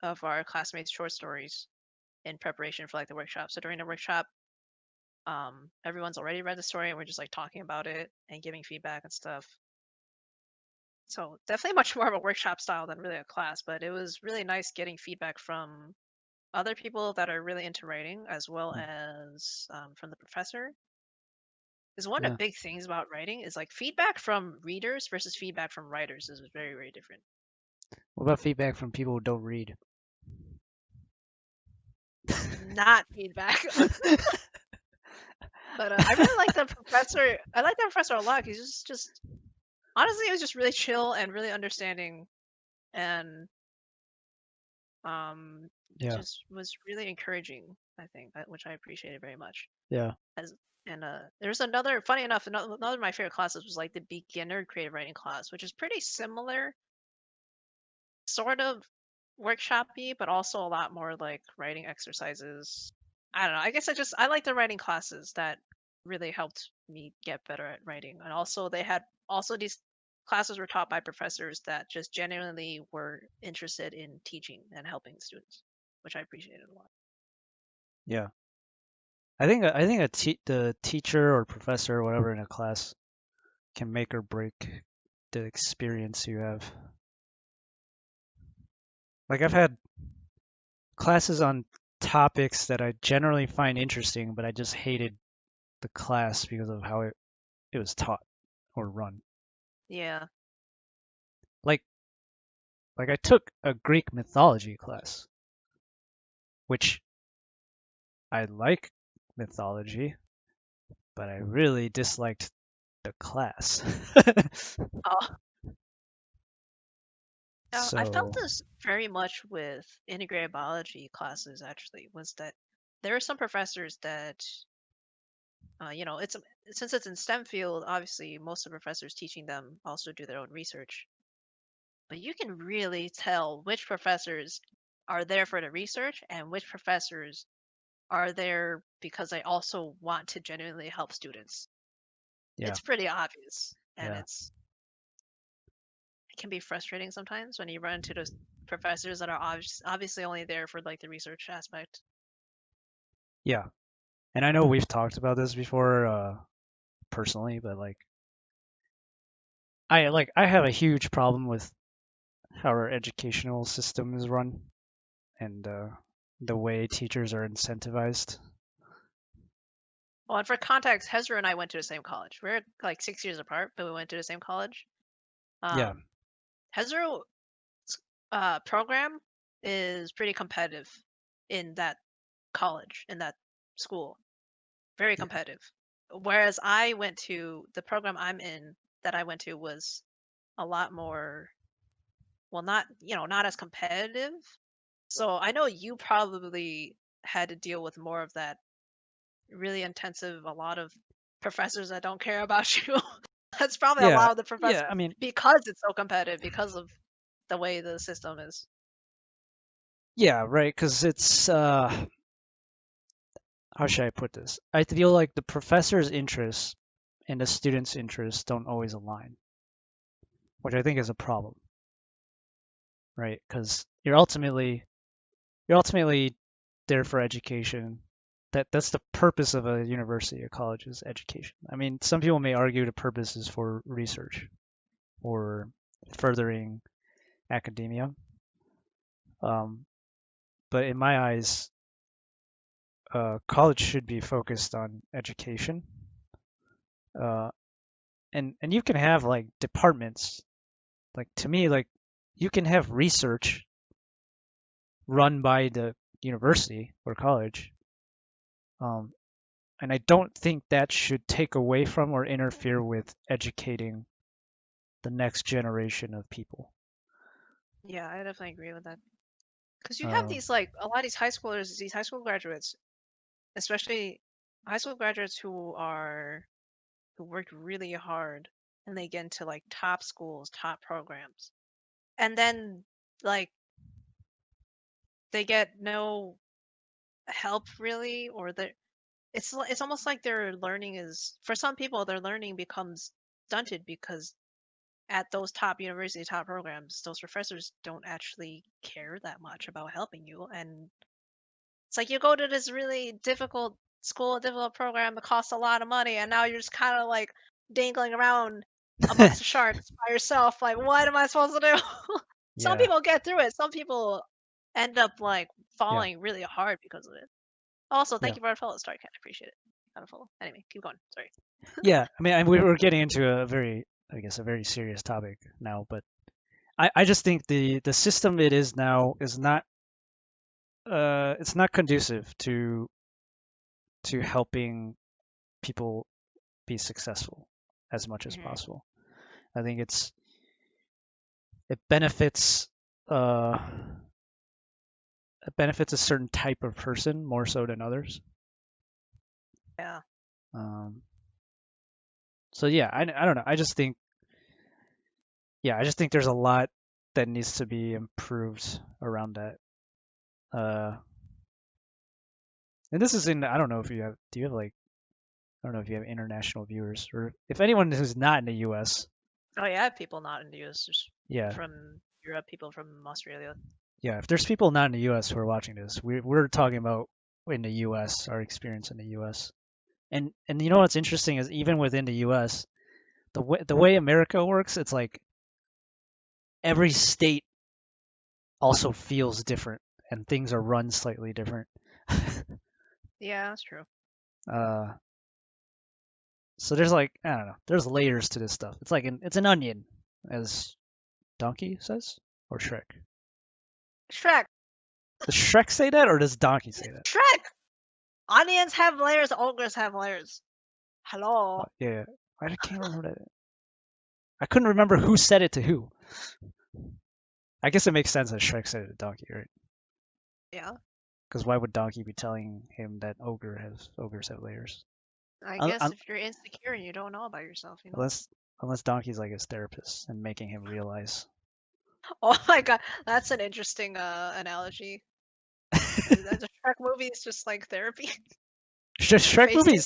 of our classmates' short stories in preparation for like the workshop. So during the workshop, everyone's already read the story and we're just like talking about it and giving feedback and stuff. So definitely much more of a workshop style than really a class, but it was really nice getting feedback from other people that are really into writing as well Hmm. as from the professor. Because one of Yeah. the big things about writing is like feedback from readers versus feedback from writers is very, very different. What about feedback from people who don't read? Not feedback. But I really like the professor. I like that professor a lot. He's just honestly, he was just really chill and really understanding, and um, Yeah. just was really encouraging. I think, which I appreciated very much. Yeah. As and there's another funny enough, another of my favorite classes was like the beginner creative writing class, which is pretty similar, sort of workshopy, but also a lot more like writing exercises. I don't know. I guess I like the writing classes that really helped me get better at writing. And also they had also these classes were taught by professors that just genuinely were interested in teaching and helping students, which I appreciated a lot. Yeah. I think the teacher or professor or whatever in a class can make or break the experience you have. Like I've had classes on topics that I generally find interesting, but I just hated the class because of how it was taught or run. Yeah. Like like I took a Greek mythology class, which I like mythology, but I really disliked the class. Oh, I felt So this very much with integrated biology classes actually, was that there are some professors that it's since it's in STEM field, obviously most of the professors teaching them also do their own research. But you can really tell which professors are there for the research and which professors are there because they also want to genuinely help students. yeah, It's pretty obvious, and yeah, it can be frustrating sometimes when you run into those professors that are obviously only there for like the research aspect. yeah. And I know we've talked about this before, personally, but I have a huge problem with how our educational system is run and the way teachers are incentivized. Well, and for context, Hezru and I went to the same college. We're like 6 years apart, but we went to the same college. Yeah, Um, Hezru program is pretty competitive in that college, in that school. Very yeah, competitive. Whereas I went to the program I'm in that I went to was a lot more, well, not, not as competitive. So I know you probably had to deal with more of that really intensive, a lot of professors that don't care about you. That's probably a yeah, lot of the professors yeah. I mean, because it's so competitive, because of the way the system is. yeah, right. Because it's how should I put this? I feel like the professor's interests and the student's interests don't always align, which I think is a problem, right? Because you're ultimately there for education. That's the purpose of a university, a college is education. I mean, some people may argue the purpose is for research or furthering academia. Um, but in my eyes, college should be focused on education. Uh, and you can have like departments. Like to me, like you can have research run by the university or college. Um, and I don't think that should take away from or interfere with educating the next generation of people. Yeah, I definitely agree with that. Because you have Um, these like a lot of these high schoolers, these high school graduates, especially high school graduates who worked really hard and they get into like top schools, top programs. And then like they get no help really, or it's almost like their learning is, for some people their learning becomes stunted because at those top university, top programs, those professors don't actually care that much about helping you. And it's like you go to this really difficult school, difficult program that costs a lot of money, and now you're just kind of like dangling around amongst the sharks by yourself. Like, what am I supposed to do? Some yeah, people get through it. Some people end up like yeah, falling really hard because of it. Also, thank yeah, you for the follow. Sorry, I appreciate it. Kind of follow. Anyway, keep going. Sorry. yeah. I mean, we were getting into a very, I guess, a very serious topic now, but I just think the system it is now is not it's not conducive to helping people be successful as much as Hmm. possible. I think it benefits uh, it benefits a certain type of person more so than others. Yeah. Um, so yeah, I don't know. I just think there's a lot that needs to be improved around that. Uh, and this is in I don't know if you have do you have like I don't know if you have international viewers or if anyone who's not in the U.S. Oh yeah, people not in the US, just Yeah, from Europe, people from Australia. yeah. If there's people not in the U.S. who are watching this, we're talking about in the U.S. our experience in the U.S. And you know what's interesting is even within the U.S. the way America works, it's like every state also feels different and things are run slightly different. Yeah, that's true. uh, so there's like I don't know, there's layers to this stuff. It's an onion, as Donkey says, or Shrek. Shrek, Does Shrek say that, or does Donkey say that? Shrek. Onions have layers. Ogres have layers. Hello. Yeah, I can't remember that. I couldn't remember who said it to who. I guess it makes sense that Shrek said it to Donkey, right? Yeah. Because why would Donkey be telling him that ogres have layers? I Un- guess un- if you're insecure and you don't know about yourself, you know. unless Donkey's like his therapist and making him realize. Oh my god, that's an interesting analogy. The Shrek movie is just like therapy. Just You're facing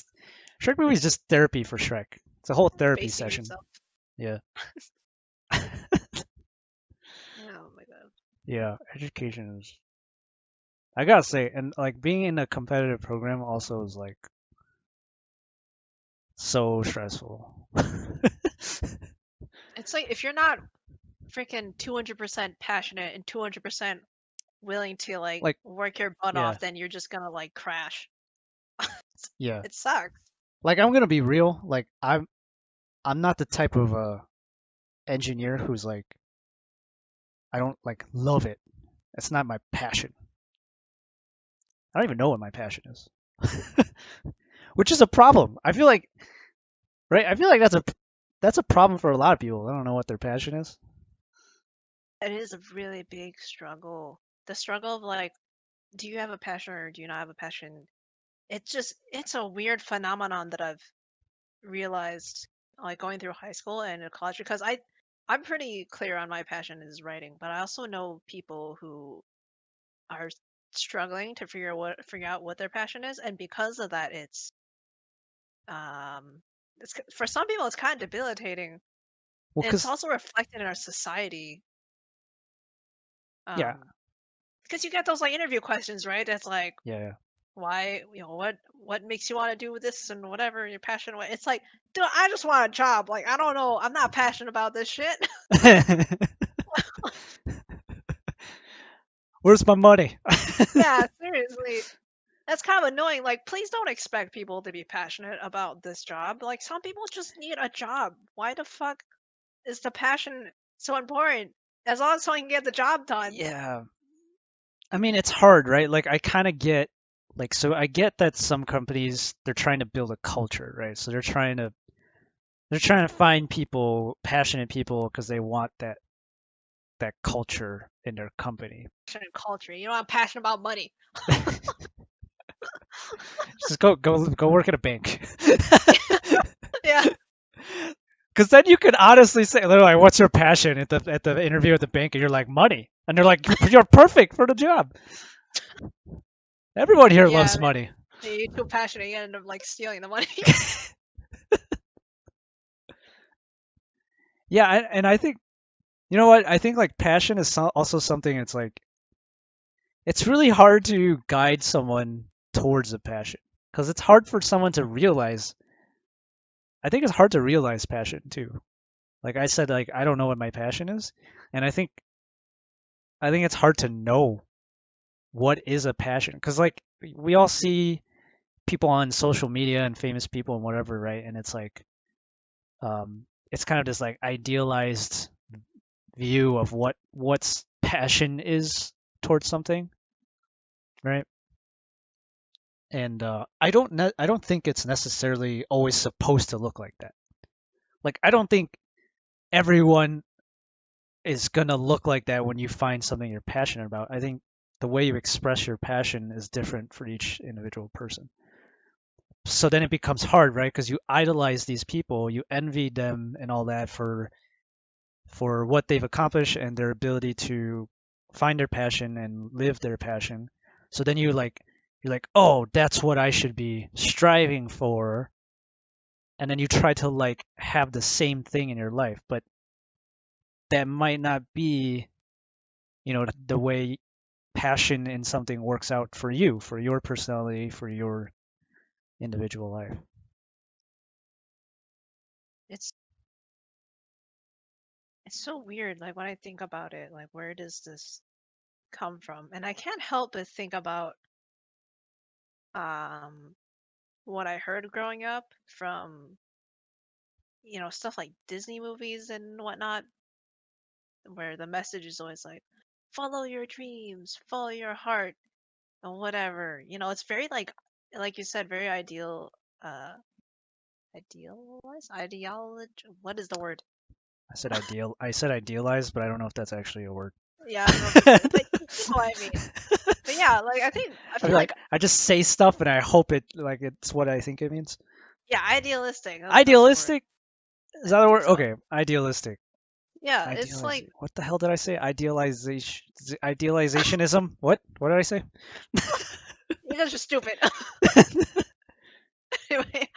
Shrek movies just therapy for Shrek. It's a whole therapy facing session. yourself. Yeah. Oh my god. Yeah, education is. I gotta say, and like being in a competitive program also is like so stressful. It's like if you're not freaking 200% passionate and 200% willing to like Like, work your butt yeah, off, then you're just gonna like crash. yeah. It sucks. Like I'm gonna be real. Like I'm not the type of engineer who's like I don't like love it. It's not my passion. I don't even know what my passion is, which is a problem. I feel like right. I feel like that's a problem for a lot of people. I don't know what their passion is. It is a really big struggle. The struggle of like, do you have a passion or do you not have a passion? It's a weird phenomenon that I've realized like going through high school and in college because I'm pretty clear on my passion is writing, but I also know people who are struggling to figure out what their passion is, and because of that, um for some people it's kind of debilitating. Well, And it's cause also reflected in our society. yeah, Um, because you get those like interview questions, right? That's like, yeah, why, what makes you want to do this and whatever your passion. It's like, dude, I just want a job. Like, I don't know, I'm not passionate about this shit. yeah. Where's my money? Yeah, seriously. That's kind of annoying. Like, please don't expect people to be passionate about this job. Like, some people just need a job. Why the fuck is the passion so important? As long as someone can get the job done. Yeah. I mean, it's hard, right? Like I kind of get like so I get that some companies they're trying to build a culture, right? So they're trying to find people, passionate people because they want that culture in their company. Passion and culture. You know, I'm passionate about money. Just go work at a bank. Yeah. Because then you could honestly say, they're like, "What's your passion?" at the interview at the bank, and you're like, "Money," and they're like, "You're perfect for the job." Everyone here Yeah, loves money. you're too passionate, you end up like stealing the money. Yeah, and I think you know what? I think like passion is also something. It's like it's really hard to guide someone towards a passion because it's hard for someone to realize. I think it's hard to realize passion too. Like I said, like I don't know what my passion is, and I think it's hard to know what is a passion because like we all see people on social media and famous people and whatever, right? And it's like it's kind of this like idealized view of what's passion is towards something, right? And I don't think it's necessarily always supposed to look like that. Like I don't think everyone is gonna look like that when you find something you're passionate about. I think the way you express your passion is different for each individual person. So then it becomes hard, right? Because you idolize these people, you envy them and all that for what they've accomplished and their ability to find their passion and live their passion. So then you're like, oh, that's what I should be striving for. and then you try to like have the same thing in your life, but that might not be, the way passion in something works out for you, for your personality, for your individual life. It's it's so weird. Like when I think about it, like where does this come from? And I can't help but think about um what I heard growing up from stuff like Disney movies and whatnot, where the message is always like, follow your dreams, follow your heart, and whatever. It's very like you said, very uh, idealized, ideology. What is the word? I said idealized, but I don't know if that's actually a word. Yeah, I don't know if it's, but you know what I mean. But yeah, like I I feel mean, like like I just say stuff and I hope it's what I think it means. yeah, idealistic. That's the word. Idealistic? Is I that a think word? so. Okay, idealistic. Yeah, it's Idealize. like What the hell did I say? Idealizationism. What? What did I say? you guys are stupid. Anyway,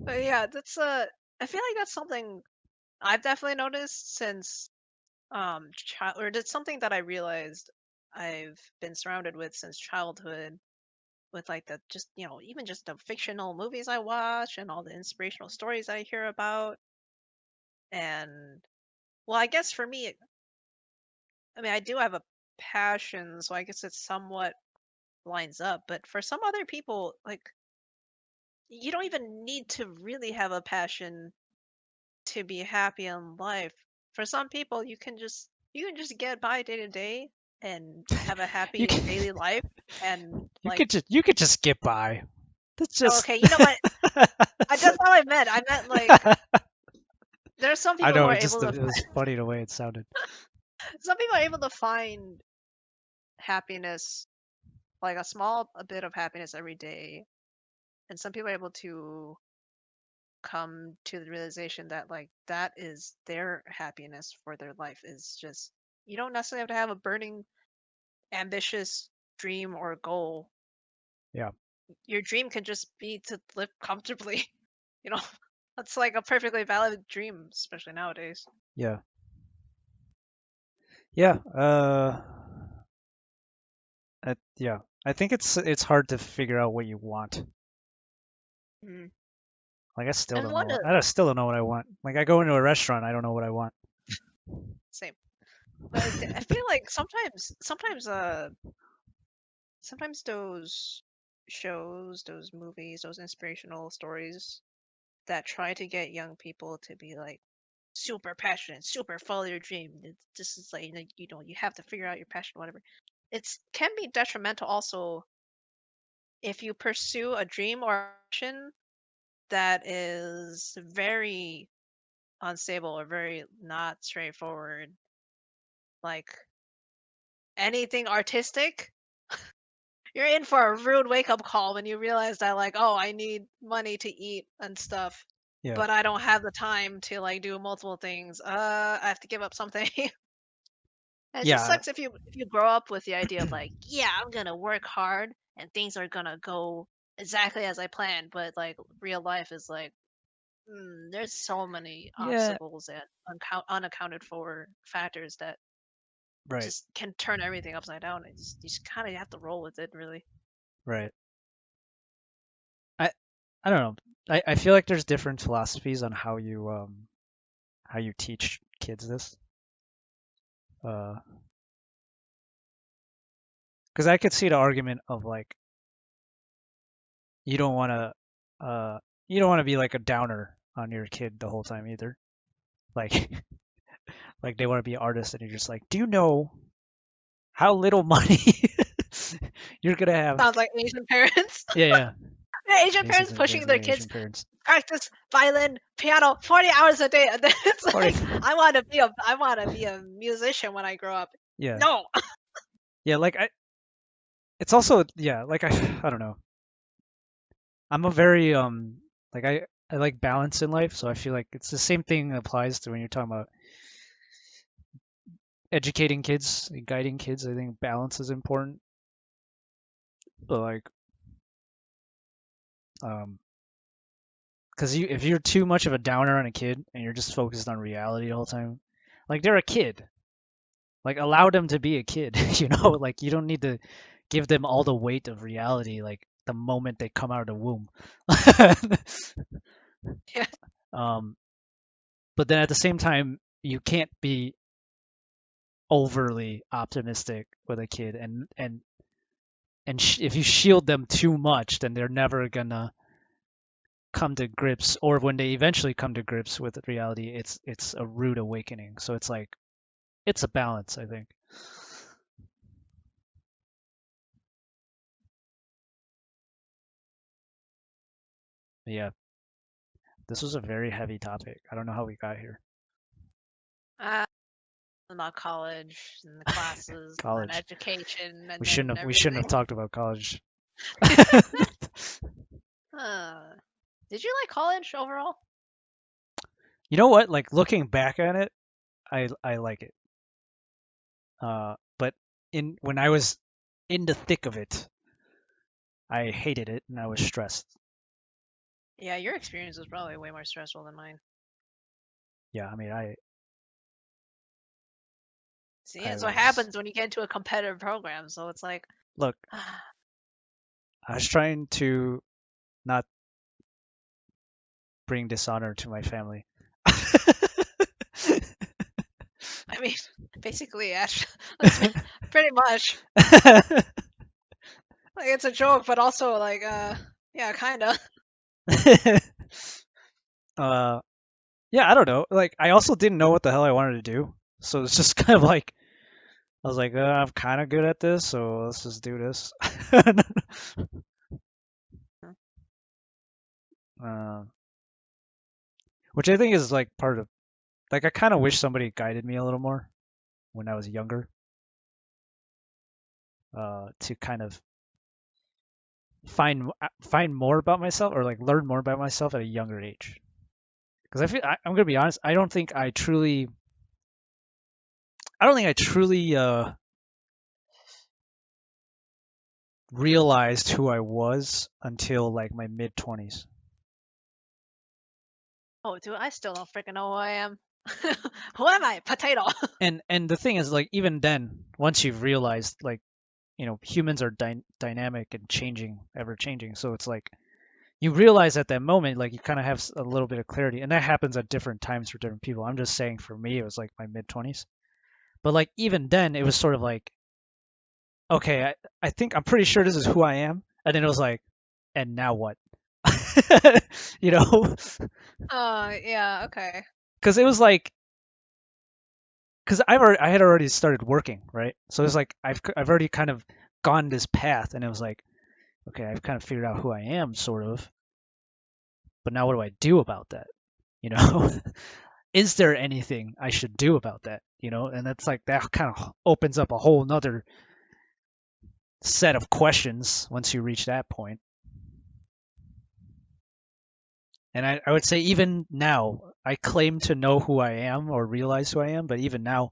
but yeah, that's I feel like that's something I've definitely noticed since child, or it's something that I realized I've been surrounded with since childhood, with like the just even just the fictional movies I watch and all the inspirational stories I hear about. And well, I guess for me, I mean, I do have a passion, so I guess it somewhat lines up. But for some other people, like you don't even need to really have a passion to be happy in life. For some people, you can just get by day to day and have a you happy can daily life and like you could just get by. That's no, just. okay, you know what? That's not what I meant. I meant like there are some I people who know are it just able to it was funny the way it sounded. some people are able to find happiness, like a bit of happiness every day, and some people are able to come to the realization that like that is their happiness for their life is just you don't necessarily have to have a burning ambitious dream or goal. Yeah, Your dream can just be to live comfortably. you know that's like a perfectly valid dream, especially nowadays. yeah, yeah. Yeah. I think it's hard to figure out what you want. Mm. Like I still And don't one know. I still don't know what I want. Like I go into a restaurant, I don't know what I want. same, but I feel like sometimes those shows, those movies, those inspirational stories that try to get young people to be like super passionate, super follow your dream. This is like you have to figure out your passion, whatever. It's can be detrimental also if you pursue a dream or a passion that is very unstable or very not straightforward. Like anything artistic, you're in for a rude wake up call when you realize that like, oh, I need money to eat and stuff, Yeah. but I don't have the time to like do multiple things. I have to give up something. And it just Yeah. sucks if you grow up with the idea of like, yeah, I'm gonna work hard and things are gonna go exactly as I planned, but like real life is like, there's so many Yeah. obstacles and unaccounted for factors that Right. just can turn everything upside down. You just kind of have to roll with it, really. Right. I I don't know. I feel like there's different philosophies on how you teach kids this. Uh, because I could see the argument of like you don't want to you don't want to be like a downer on your kid the whole time either. Like like they want to be artists and you're just like, do you know how little money you're gonna have? Sounds like Asian parents. Yeah, yeah. Asian parents pushing their Basically kids Asian parents. practice violin, piano, 40 hours a day. And then it's 40. like I want to be a musician when I grow up. Yeah. No. Yeah, like it's also yeah, like I don't know. I'm a very like I like balance in life, so I feel like it's the same thing applies to when you're talking about educating kids, and guiding kids. I think balance is important. But like um Because if you're too much of a downer on a kid and you're just focused on reality the whole time, like they're a kid. Like allow them to be a kid, like you don't need to give them all the weight of reality like the moment they come out of the womb. Yeah. um, but then at the same time, you can't be overly optimistic with a kid, and if you shield them too much, then they're never gonna come to grips, or when they eventually come to grips with reality, it's a rude awakening. So it's like it's a balance, I think. Yeah, this was a very heavy topic. I don't know how we got here. Uh, about college and the classes and then College. education We and shouldn't then have we shouldn't have everything. talked about college. Uh, did you like college overall? You know what? Like looking back at it, I like it. But in when I was in the thick of it, I hated it and I was stressed. Yeah, your experience was probably way more stressful than mine. Yeah, I mean, See, I that's what was happens when you get into a competitive program. So it's like, look, I was trying to not bring dishonor to my family. I mean, basically, Ash, that's pretty much. Like, it's a joke, but also like, yeah, kind of. uh, yeah, I don't know. Like, I also didn't know what the hell I wanted to do, so it's just kind of like I was like, I'm kind of good at this, so let's just do this. uh, which I think is like part of like I kind of wish somebody guided me a little more when I was younger, to kind of find more about myself or like learn more about myself at a younger age. Because I'm gonna be honest, I don't think I truly realized who I was until like my mid 20s. Oh, dude, I still don't freaking know who I am. Who am I? Potato. And the thing is, like even then, once you've realized, like humans are dynamic and changing, ever changing. So it's like you realize at that moment, like you kind of have a little bit of clarity, and that happens at different times for different people. I'm just saying, for me, it was like my mid 20s. But like even then, it was sort of like, okay, I think I'm pretty sure this is who I am, and then it was like, and now what? you know, Yeah, okay. because it was like, because I had already started working, right? So it's like I've already kind of gone this path, and it was like, okay, I've kind of figured out who I am, sort of. But now what do I do about that? You know, is there anything I should do about that? And that's like that kind of opens up a whole nother set of questions once you reach that point. And I would say even now, I claim to know who I am or realize who I am, but even now,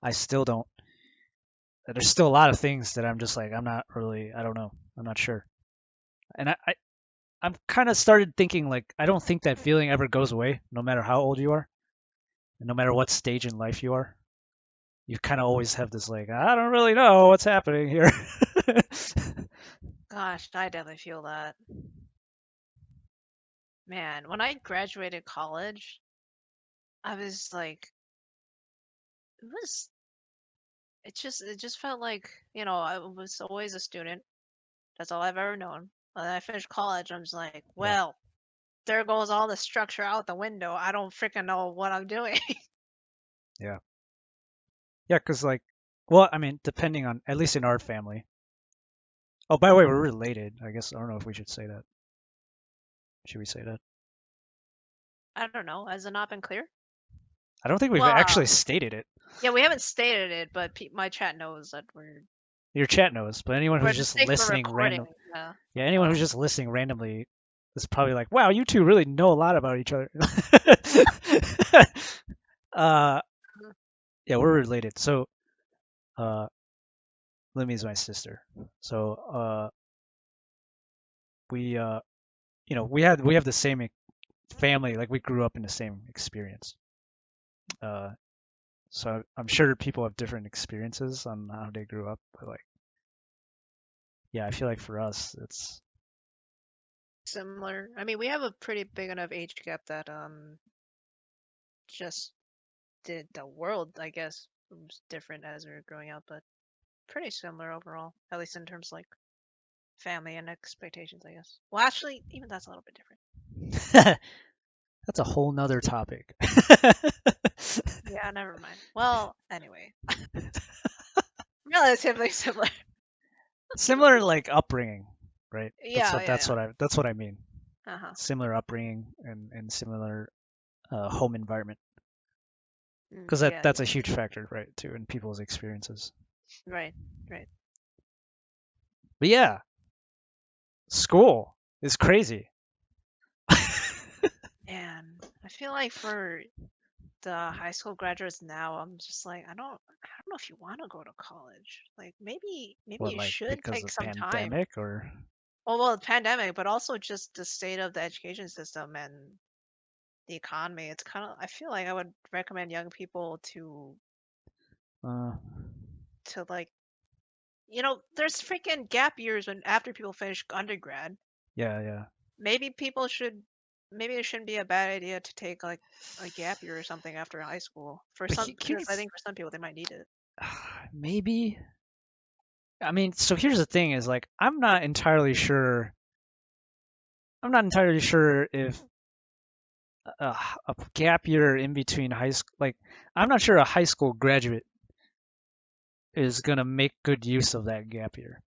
I still don't. There's still a lot of things that I'm just like, I'm not really, I don't know, I'm not sure. And I'm kind of started thinking like, I don't think that feeling ever goes away, no matter how old you are, and no matter what stage in life you are. You kind of always have this like, I don't really know what's happening here. Gosh, I definitely feel that. Man, when I graduated college, I was like, it was, it just felt like, I was always a student. That's all I've ever known. When I finished college, I'm just like, Yeah, well, there goes all the structure out the window. I don't freaking know what I'm doing. yeah, yeah. Because like, well, I mean, depending on at least in our family. Oh, by the way, we're related. I guess I don't know if we should say that. Should we say that? I don't know. Has it not been clear? I don't think we've Well, actually stated it. yeah, we haven't stated it, but my chat knows that Your chat knows, but anyone for who's the just sake of the listening recording. random, Yeah. yeah, anyone who's Oh. just listening randomly is probably like, wow, you two really know a lot about each other. uh, Mhm. yeah, we're related. So, uh, Limmy's my sister. So, we we have the same family, like we grew up in the same experience. Uh, so I'm sure people have different experiences on how they grew up, but like, yeah, I feel like for us, it's Similar. I mean, we have a pretty big enough age gap that just the world, I guess, was different as we were growing up, but pretty similar overall, at least in terms of, like, family and expectations, I guess. Well, actually, even that's a little bit different. that's a whole nother topic. Yeah, never mind. Well, anyway, relatively similar. Similar like upbringing, right? Yeah, yeah, yeah. That's what I mean. Uh-huh. Similar upbringing and similar home environment, Mm, because yeah, that's yeah. a huge factor, right, too, in people's experiences. Right, right. But yeah, school is crazy. And I feel like for the high school graduates now, I'm just like, I don't know if you want to go to college. Like maybe What, you like should because take of some time. pandemic or? Well, the pandemic, but also just the state of the education system and the economy. It's kind of, I feel like I would recommend young people Uh, to like, there's freaking gap years when after people finish undergrad. yeah, yeah. Maybe people should, maybe it shouldn't be a bad idea to take like a gap year or something after high school for But some, because I here's think for some people they might need it. maybe. I mean, so here's the thing: is like I'm not entirely sure. I'm not entirely sure if a gap year in between high school, like I'm not sure a high school graduate is gonna make good use of that gap year.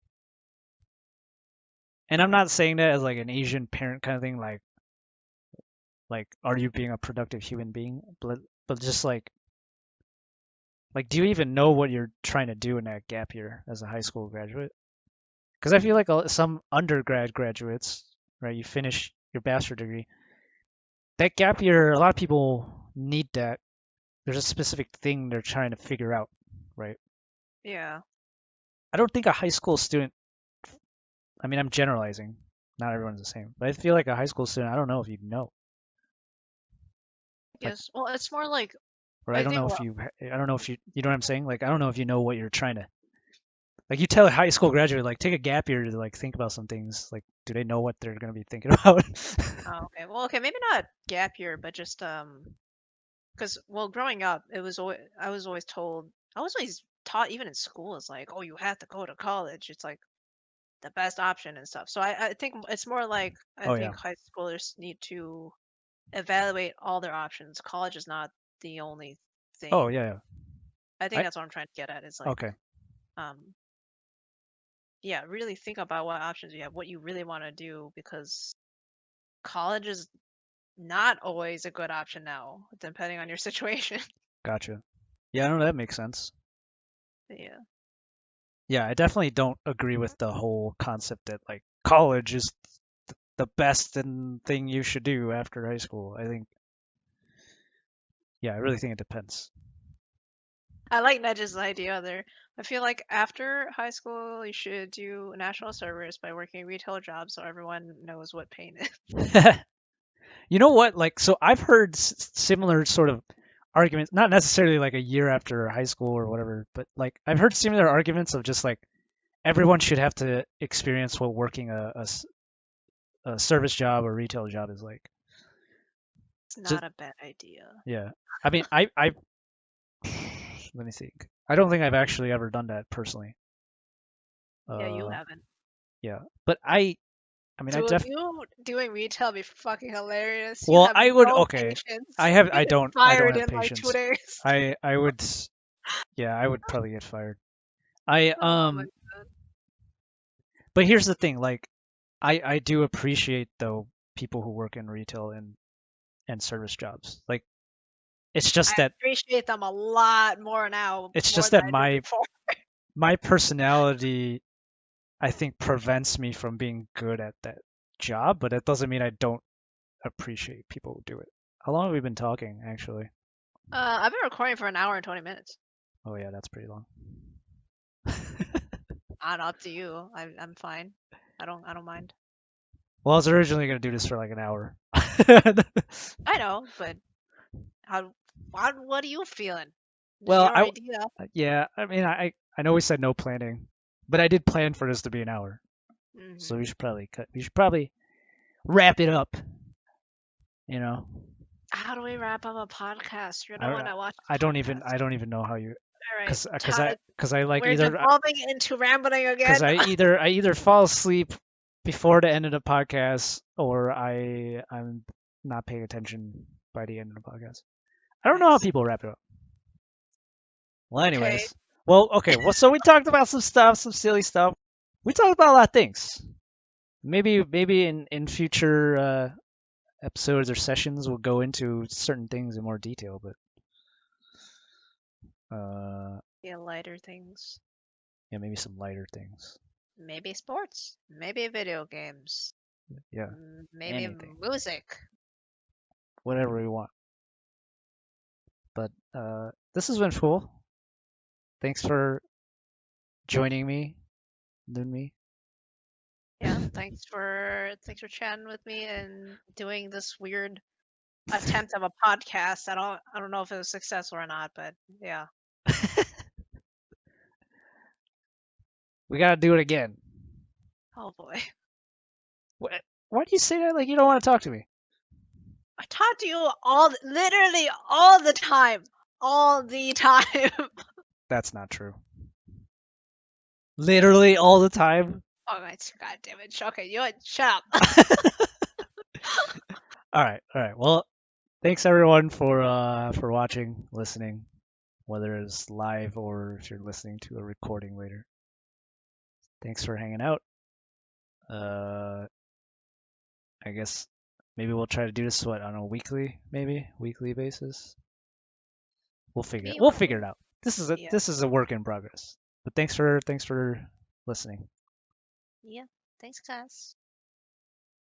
And I'm not saying that as like an Asian parent kind of thing, like are you being a productive human being? But just like do you even know what you're trying to do in that gap year as a high school graduate? Because I feel like some undergrad graduates, right? You finish your bachelor degree, that gap year, a lot of people need that. There's a specific thing they're trying to figure out, right? Yeah, I don't think a high school student, I mean, I'm generalizing, not everyone's the same, but I feel like a high school student, I don't know if you know. I Like, guess. Well, it's more like or I I don't know think. if Well, you, I don't know if you know what I'm saying? Like, I don't know if you know what you're trying to, like, you tell a high school graduate, like, take a gap year to, like, think about some things. Like, do they know what they're going to be thinking about? oh, okay. Well, okay, maybe not gap year, but just because well, growing up, it was always I was always taught even in school, it's like, oh, you have to go to college. It's like the best option and stuff. So I think it's more like I Oh, yeah. think high schoolers need to evaluate all their options. College is not the only Oh, thing. yeah, yeah. I think I, that's what I'm trying to get at. Is like, okay. um, yeah, really think about what options you have, what you really want to do, because college is not always a good option now, depending on your situation. Gotcha. Yeah, no, that makes sense. Yeah. Yeah, I definitely don't agree with the whole concept that like college is the best thing you should do after high school. I think, yeah, I really think it depends. I like Nedge's idea there. I feel like after high school, you should do national service by working retail jobs so everyone knows what pain is. You know what? Like, so I've heard similar sort of arguments, not necessarily like a year after high school or whatever, but like I've heard similar arguments of just like everyone should have to experience what working a service job or retail job is like. It's Just not a bad idea. yeah. I mean, I let me think. I don't think I've actually ever done that personally. Yeah, you Uh, haven't. yeah, but I mean, I Dude, def. you doing retail be fucking hilarious. You Well, have I would. no Okay, patience. You get I don't fired have in like two patience. days. I would. Yeah, I would probably get fired. I Oh my god. But here's the thing. Like, I do appreciate though people who work in retail and service jobs. Like, it's I just that appreciate them a lot more now, it's more just than that I did before. my personality I think prevents me from being good at that job, but it doesn't mean I don't appreciate people who do it. How long have we been talking, actually? I've been recording for an hour and 20 minutes. Oh yeah, that's pretty long. Not up to you. I'm fine. I don't mind. Well, I was originally gonna do this for like an hour. I know, but how? What are you feeling? It's Well, your idea. yeah. I mean, I know we said no planning, but I did plan for this to be an hour, so Hmm. we should probably cut. We should probably wrap it up. You know, How do we wrap up a podcast? You're the one I that watches I podcasts. don't even know how you All right, cause I like we're either devolving into rambling because again. I either fall asleep before the end of the podcast or I'm not paying attention by the end of the podcast. I don't know how Nice. people wrap it up. Well, Okay. anyways, well, okay, well, so we talked about some stuff, some silly stuff. We talked about a lot of things. Maybe in future episodes or sessions we'll go into certain things in more detail, but Yeah, lighter things. yeah, maybe some lighter things. Maybe sports. Maybe video games. Yeah, Maybe anything, music. whatever we want. But this has been cool. Thanks for joining me, Lunmie. Yeah, thanks for chatting with me and doing this weird attempt of a podcast. I don't know if it was successful or not, but yeah. We gotta do it again. Oh boy. Why do you say that like you don't want to talk to me? I talk to you literally all the time. All the time. That's not true. Literally all the time. Oh my god damn it. Okay, shut up. All right, all right. Well, thanks everyone for watching, listening, whether it's live or if you're listening to a recording later. Thanks for hanging out. Uh, I guess maybe we'll try to do this on a weekly basis. Maybe We'll one figure day. it out. Yeah. This is a work in progress. But thanks for listening. Yeah. Thanks, guys.